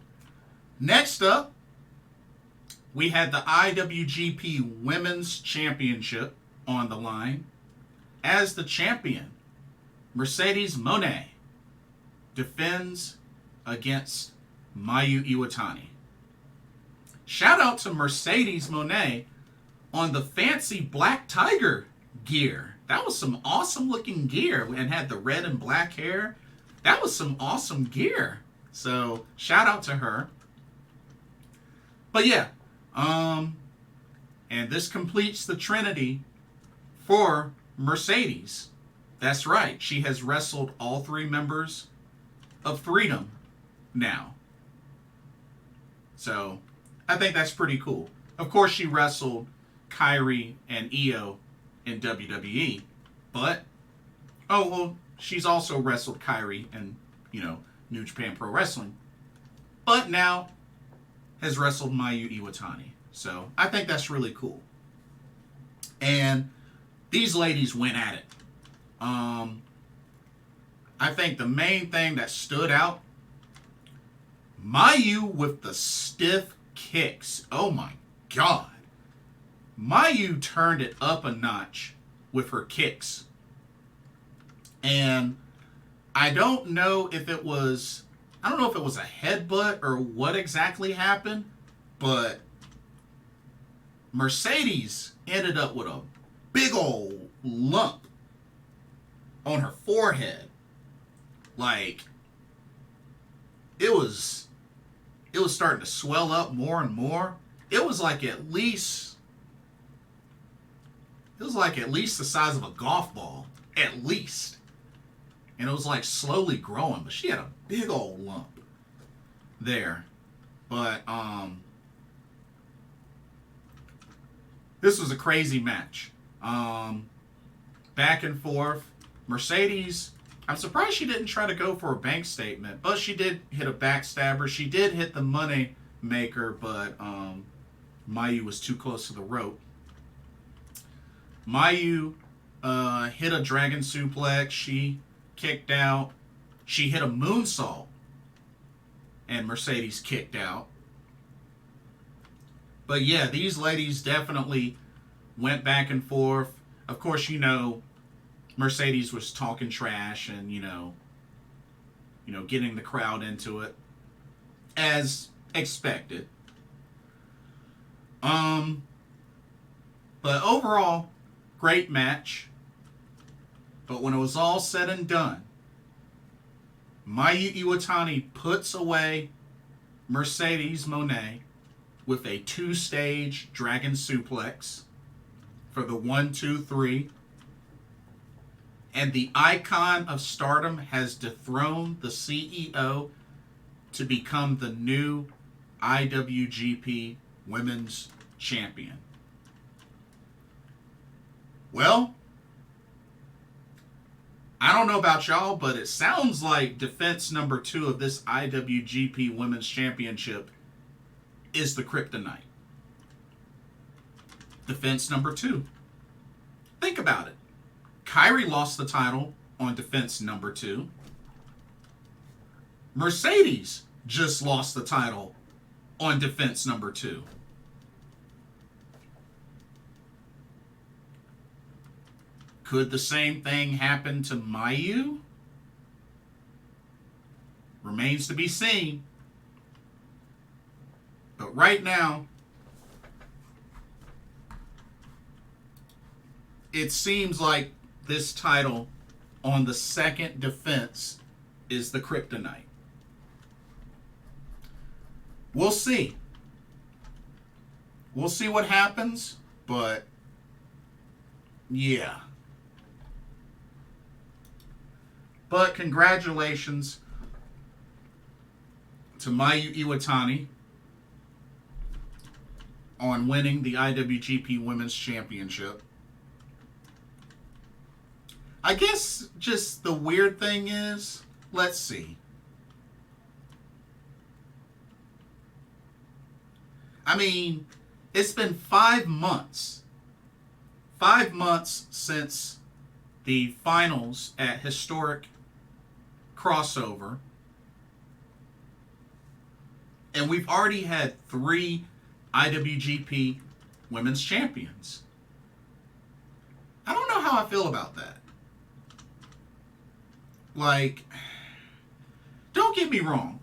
next up, we had the IWGP Women's Championship on the line. As the champion, Mercedes Moné defends against Mayu Iwatani. Shout out to Mercedes Moné on the fancy Black Tiger gear. That was some awesome looking gear and had the red and black hair. That was some awesome gear. So shout out to her. But yeah, and this completes the Trinity for Mercedes. That's right. She has wrestled all three members of Freedom now. So I think that's pretty cool. Of course, she wrestled Kairi and Io in WWE, but she's also wrestled Kairi in, New Japan Pro Wrestling, but now has wrestled Mayu Iwatani. So I think that's really cool. And these ladies went at it. I think the main thing that stood out, Mayu with the stiff kicks. Oh my God. Mayu turned it up a notch with her kicks. And I don't know if it was a headbutt or what exactly happened, but Mercedes ended up with a big old lump on her forehead. Like, it was starting to swell up more and more. it was like at least the size of a golf ball, at least. And it was like slowly growing, but she had a big old lump there. But this was a crazy match. Back and forth. Mercedes, I'm surprised she didn't try to go for a bank statement, but she did hit a backstabber. She did hit the money maker, but Mayu was too close to the rope. Mayu hit a dragon suplex. She kicked out. She hit a moonsault, and Mercedes kicked out. But yeah, these ladies definitely went back and forth. Of course, Mercedes was talking trash and, getting the crowd into it, as expected. But overall, great match. But when it was all said and done, Mayu Iwatani puts away Mercedes Moné with a 2-stage dragon suplex for the 1, 2, 3. And the icon of Stardom has dethroned the CEO to become the new IWGP Women's Champion. Well, I don't know about y'all, but it sounds like defense number 2 of this IWGP Women's Championship is the Kryptonite. Defense number 2. Think about it. Kairi lost the title on defense number 2. Mercedes just lost the title on defense number 2. Could the same thing happen to Mayu? Remains to be seen. But right now, it seems like this title on the second defense is the Kryptonite. We'll see. We'll see what happens, but yeah. But congratulations to Mayu Iwatani on winning the IWGP Women's Championship. I guess just the weird thing is, let's see. I mean, it's been 5 months. 5 months since the finals at Historic Crossover. And we've already had 3 IWGP Women's Champions. I don't know how I feel about that. Like, don't get me wrong.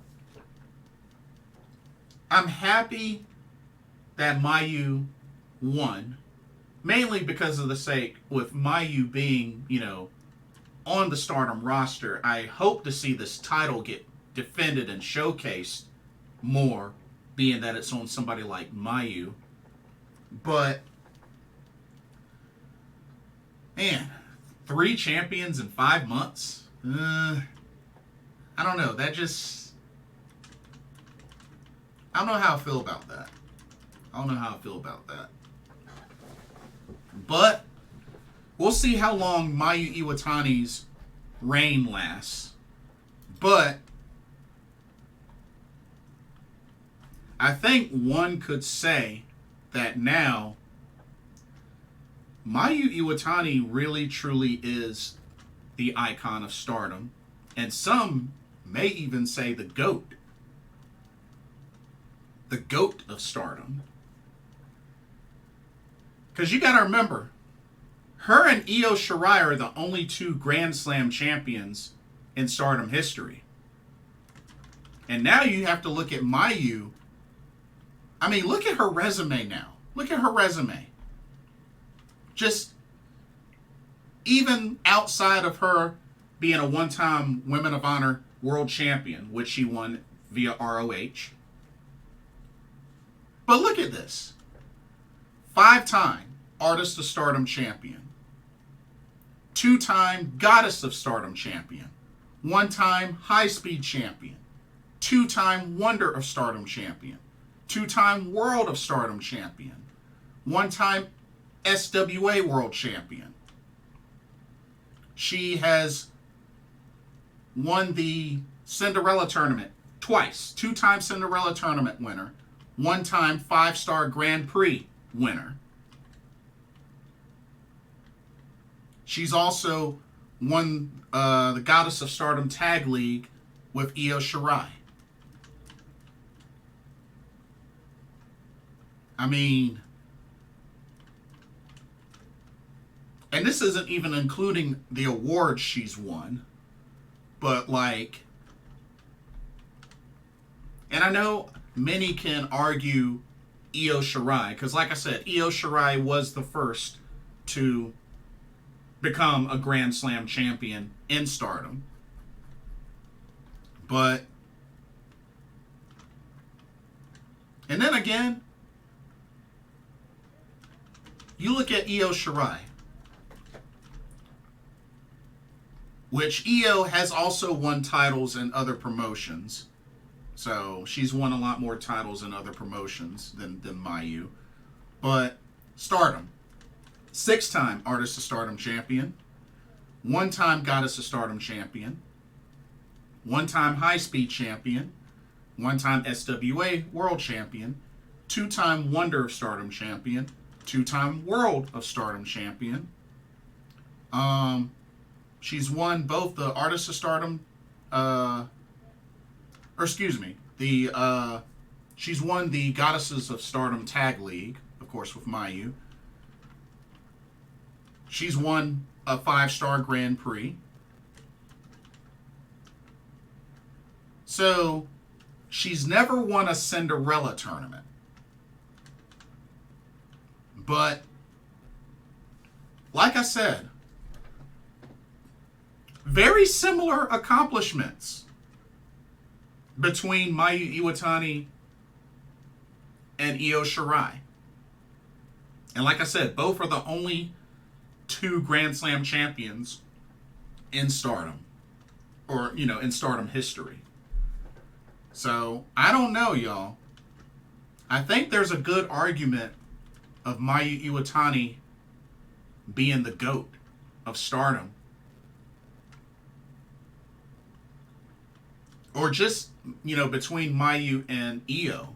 I'm happy that Mayu won. Mainly because of the sake with Mayu being, on the Stardom roster. I hope to see this title get defended and showcased more, being that it's on somebody like Mayu. But, man, 3 champions in 5 months? I don't know. I don't know how I feel about that. But we'll see how long Mayu Iwatani's reign lasts. But I think one could say that now Mayu Iwatani really truly is the icon of Stardom, and some may even say the GOAT. The GOAT of Stardom. Because you got to remember, her and Io Shirai are the only 2 Grand Slam champions in Stardom history. And now you have to look at Mayu. I mean, look at her resume now. Look at her resume. Just even outside of her being a one-time Women of Honor World Champion, which she won via ROH. But look at this. 5-time Artist of Stardom champion. 2-time Goddess of Stardom champion. 1-time High Speed champion. 2-time Wonder of Stardom champion. 2-time World of Stardom champion. 1-time SWA World champion. She has won the Cinderella tournament twice. 2-time Cinderella tournament winner. 1-time 5-star Grand Prix winner. She's also won the Goddess of Stardom Tag League with Io Shirai. I mean, and this isn't even including the awards she's won, but like, and I know many can argue Io Shirai, because like I said, Io Shirai was the first to become a Grand Slam champion in Stardom. But, and then again, you look at Io Shirai, which Io has also won titles in other promotions. So she's won a lot more titles in other promotions than Mayu. But Stardom, 6-time Artist of Stardom champion, 1-time Goddess of Stardom champion, 1-time High Speed champion, 1-time SWA World champion, 2-time Wonder of Stardom champion, 2-time World of Stardom champion. She's won both the Artist of Stardom, she's won the Goddesses of Stardom Tag League, of course, with Mayu. She's won a 5-star Grand Prix. So, she's never won a Cinderella tournament. But, like I said, very similar accomplishments between Mayu Iwatani and Io Shirai. And like I said, both are the only 2 Grand Slam champions in Stardom. Or, in Stardom history. So, I don't know, y'all. I think there's a good argument of Mayu Iwatani being the GOAT of Stardom. Or just, between Mayu and Io.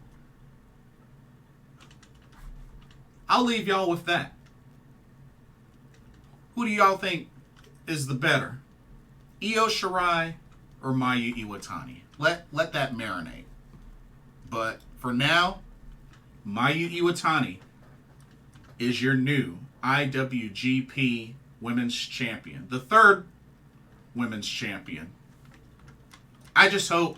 I'll leave y'all with that. Who do y'all think is the better? Io Shirai or Mayu Iwatani? Let that marinate. But for now, Mayu Iwatani is your new IWGP Women's Champion. The 3rd Women's Champion. I just hope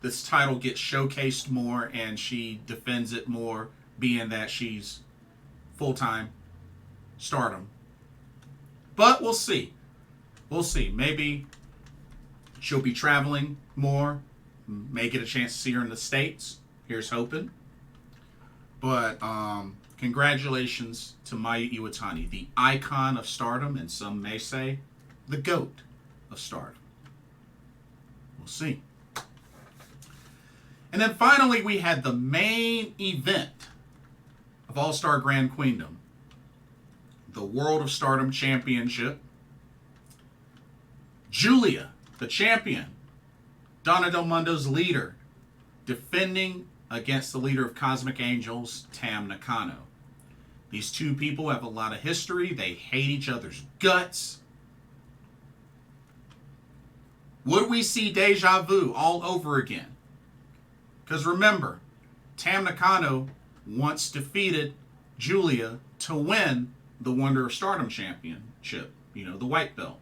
this title gets showcased more and she defends it more, being that she's full-time Stardom. But we'll see. We'll see. Maybe she'll be traveling more. May get a chance to see her in the States. Here's hoping. But congratulations to Mayu Iwatani, the icon of Stardom, and some may say the GOAT of Stardom. We'll see. And then finally, we had the main event of All-Star Grand Queendom, the World of Stardom Championship. Julia, the champion, Donna Del Mondo's leader, defending against the leader of Cosmic Angels, Tam Nakano. These 2 people have a lot of history. They hate each other's guts. Would we see deja vu all over again? Because remember, Tam Nakano once defeated Julia to win the Wonder of Stardom Championship, the white belt.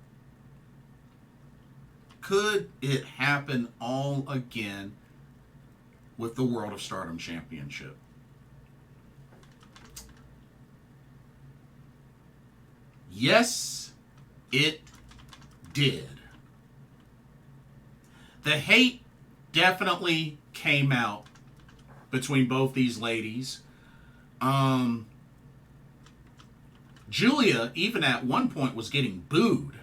Could it happen all again with the World of Stardom Championship? Yes, it did. The hate definitely came out between both these ladies. Julia, even at one point, was getting booed.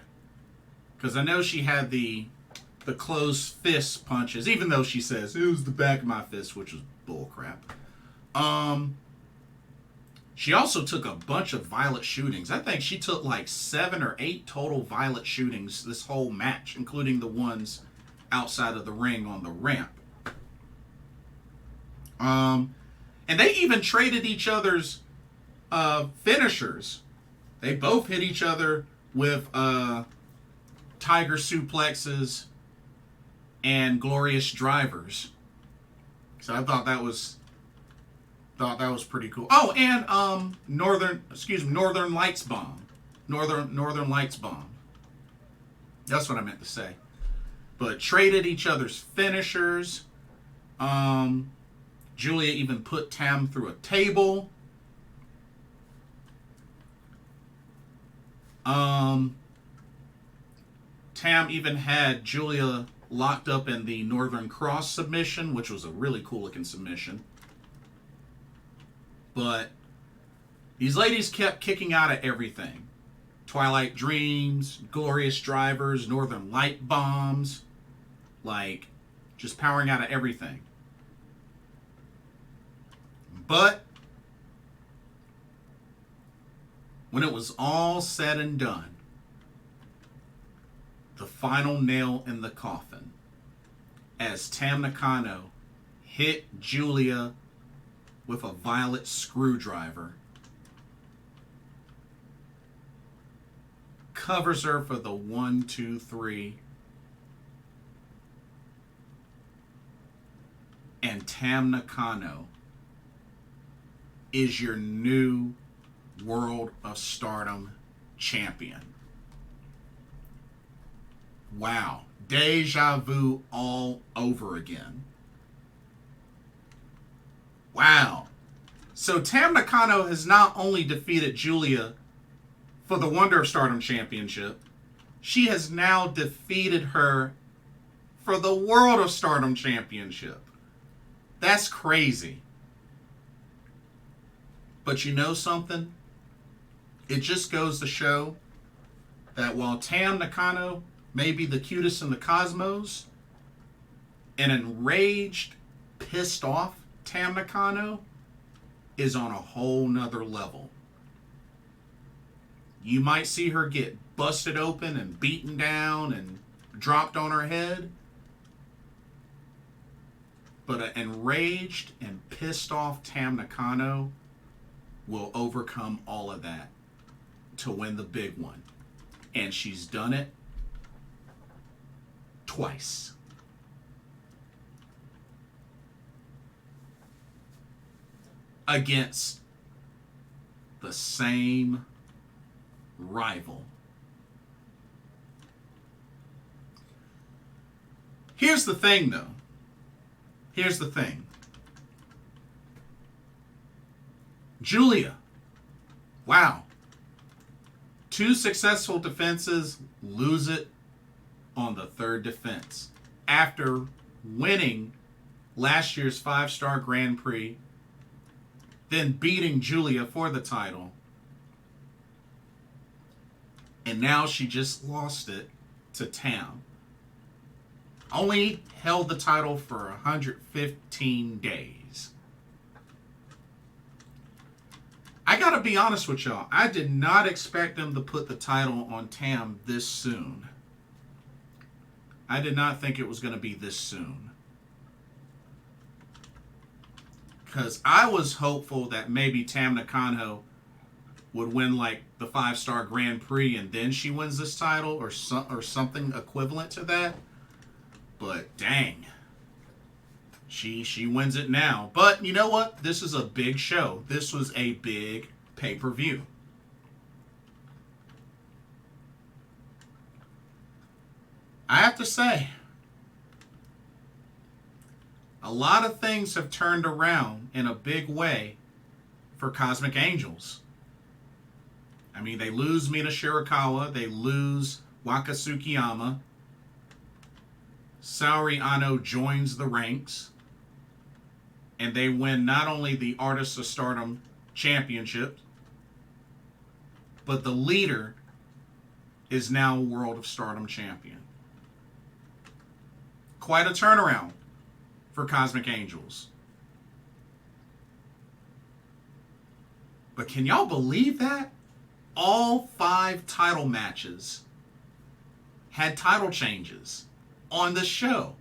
Because I know she had the closed fist punches, even though she says, it was the back of my fist, which was bullcrap. She also took a bunch of violent shootings. I think she took like 7 or 8 total violent shootings this whole match, including the ones outside of the ring on the ramp. And they even traded each other's finishers. They both hit each other with tiger suplexes and glorious drivers. So I thought that was pretty cool. Oh, and Northern Lights Bomb. Northern Lights Bomb. That's what I meant to say. But traded each other's finishers. Julia even put Tam through a table. Tam even had Julia locked up in the Northern Cross submission, which was a really cool looking submission. But these ladies kept kicking out of everything. Twilight Dreams, Glorious Drivers, Northern Light Bombs. Like, just powering out of everything. But when it was all said and done, the final nail in the coffin, as Tam Nakano hit Julia with a violet screwdriver, covers her for the 1, 2, 3, and Tam Nakano is your new World of Stardom champion. Wow. Deja vu all over again. Wow. So Tam Nakano has not only defeated Julia for the Wonder of Stardom Championship, she has now defeated her for the World of Stardom Championship. That's crazy. But you know something? It just goes to show that while Tam Nakano may be the cutest in the cosmos, an enraged, pissed off Tam Nakano is on a whole nother level. You might see her get busted open and beaten down and dropped on her head, but an enraged and pissed off Tam Nakano will overcome all of that to win the big one. And she's done it twice. Against the same rival. Here's the thing, though. Here's the thing. Julia. Wow. 2 successful defenses, lose it on the 3rd defense. After winning last year's 5-star Grand Prix, then beating Julia for the title. And now she just lost it to Tam. Only held the title for 115 days. I gotta be honest with y'all. I did not expect them to put the title on Tam this soon. I did not think it was going to be this soon. Because I was hopeful that maybe Tam Nakano would win like the 5-star Grand Prix and then she wins this title or something equivalent to that. But dang. She wins it now. But you know what? This is a big show. This was a big pay-per-view. I have to say, a lot of things have turned around in a big way for Cosmic Angels. I mean, they lose Mina Shirakawa. They lose Waka Tsukiyama. Saori Ano joins the ranks. and they win not only the Artists of Stardom Championship, but the leader is now World of Stardom champion. Quite a turnaround for Cosmic Angels. But can y'all believe that? All 5 title matches had title changes on the show.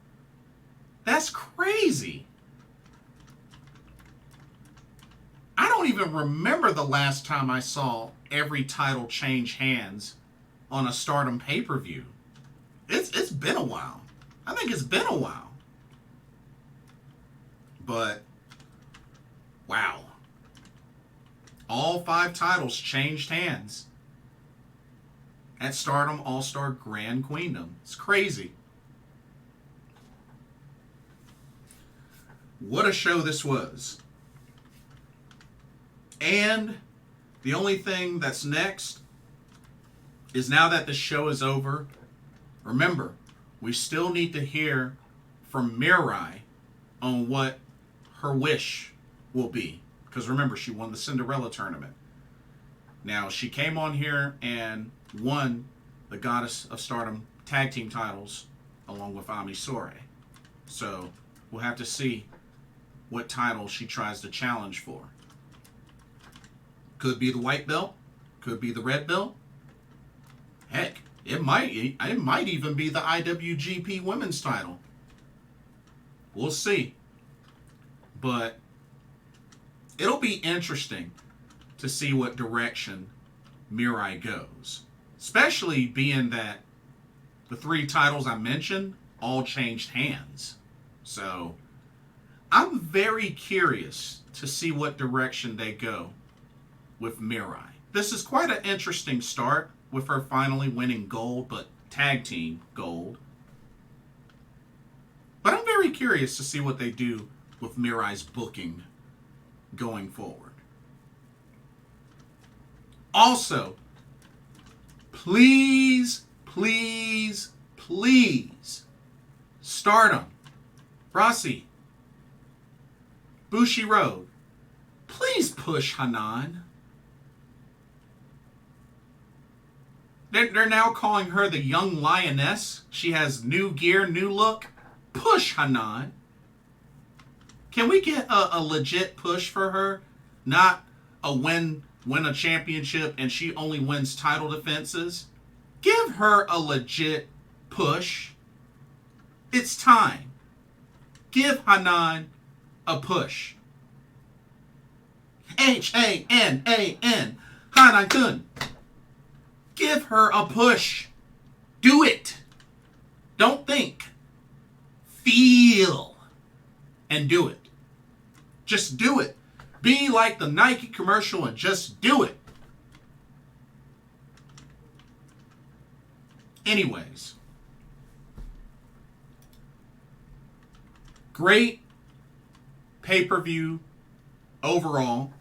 That's crazy. I don't even remember the last time I saw every title change hands on a Stardom pay-per-view. It's been a while. I think it's been a while. But, wow. All 5 titles changed hands at Stardom All-Star Grand Queendom. It's crazy. What a show this was. And the only thing that's next is, now that the show is over, remember, we still need to hear from Mariah on what her wish will be. Because remember, she won the Cinderella tournament. Now, she came on here and won the Goddess of Stardom tag team titles along with Ami Sourei. So, we'll have to see what title she tries to challenge for. Could be the white belt. Could be the red belt. Heck, it might even be the IWGP women's title. We'll see. But it'll be interesting to see what direction Mariah goes. Especially being that the 3 titles I mentioned all changed hands. So, I'm very curious to see what direction they go with Mariah. This is quite an interesting start with her finally winning gold, but tag team gold. But I'm very curious to see what they do with Mariah's booking going forward. Also, please, please, please, Stardom, Rossi, Bushi Road, please push Hanan. They're now calling her the young lioness. She has new gear, new look. Push Hanan. Can we get a legit push for her? Not a win a championship and she only wins title defenses. Give her a legit push. It's time. Give Hanan a push. Hanan. Hanan-kun. Give her a push. Do it. Don't think. Feel. And do it. Just do it. Be like the Nike commercial and just do it. Anyways. Great pay-per-view overall.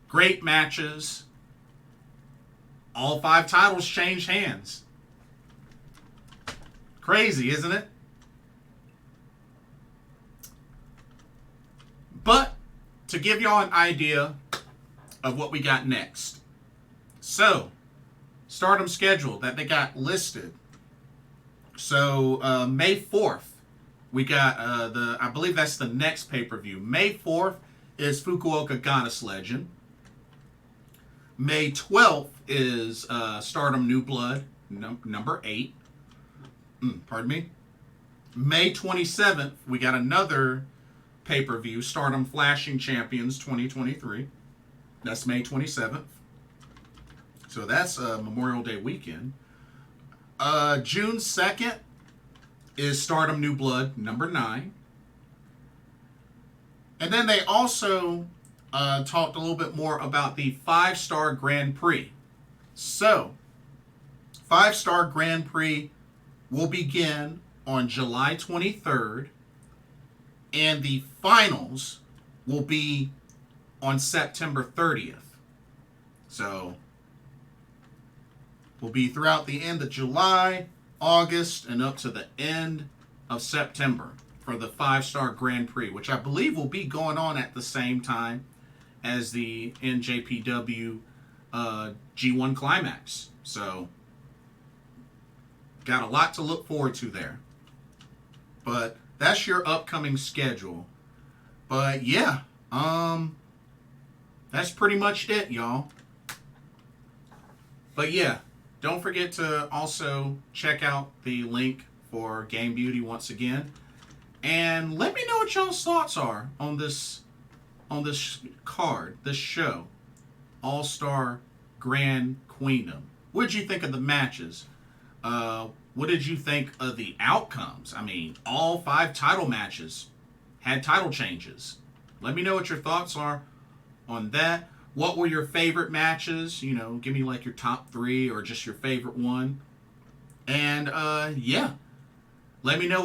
Great matches. All 5 titles changed hands. Crazy, isn't it? But to give y'all an idea of what we got next. So, Stardom schedule that they got listed. So, May 4th, we got I believe that's the next pay-per-view. May 4th is Fukuoka Goddess Legend. May 12th is Stardom New Blood, number 8. Pardon me. May 27th, we got another pay-per-view, Stardom Flashing Champions 2023. That's May 27th. So that's Memorial Day weekend. June 2nd is Stardom New Blood, number 9. And then they also talked a little bit more about the 5-Star Grand Prix. So, 5-Star Grand Prix will begin on July 23rd, and the finals will be on September 30th. So, will be throughout the end of July, August, and up to the end of September. for the 5-star Grand Prix, which I believe will be going on at the same time as the NJPW G1 Climax. So, got a lot to look forward to there. But that's your upcoming schedule. But yeah, that's pretty much it, y'all. But yeah, don't forget to also check out the link for Game Beauty once again. And let me know what y'all's thoughts are on this card, this show. All-Star Grand Queendom. What did you think of the matches? What did you think of the outcomes? I mean, all 5 title matches had title changes. Let me know what your thoughts are on that. What were your favorite matches? You know, give me like your top 3 or just your favorite one. And yeah, let me know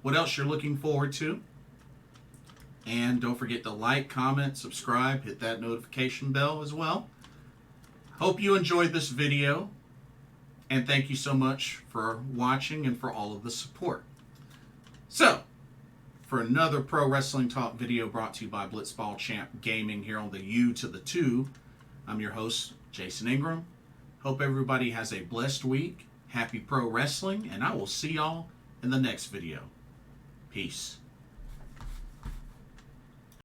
what else you're looking forward to. And don't forget to like, comment, subscribe, hit that notification bell as well. Hope you enjoyed this video. And thank you so much for watching and for all of the support. So, for another Pro Wrestling Talk video brought to you by Blitzball Champ Gaming here on the U to the 2, I'm your host, Jason Ingram. Hope everybody has a blessed week. Happy pro wrestling, and I will see y'all in the next video. Peace.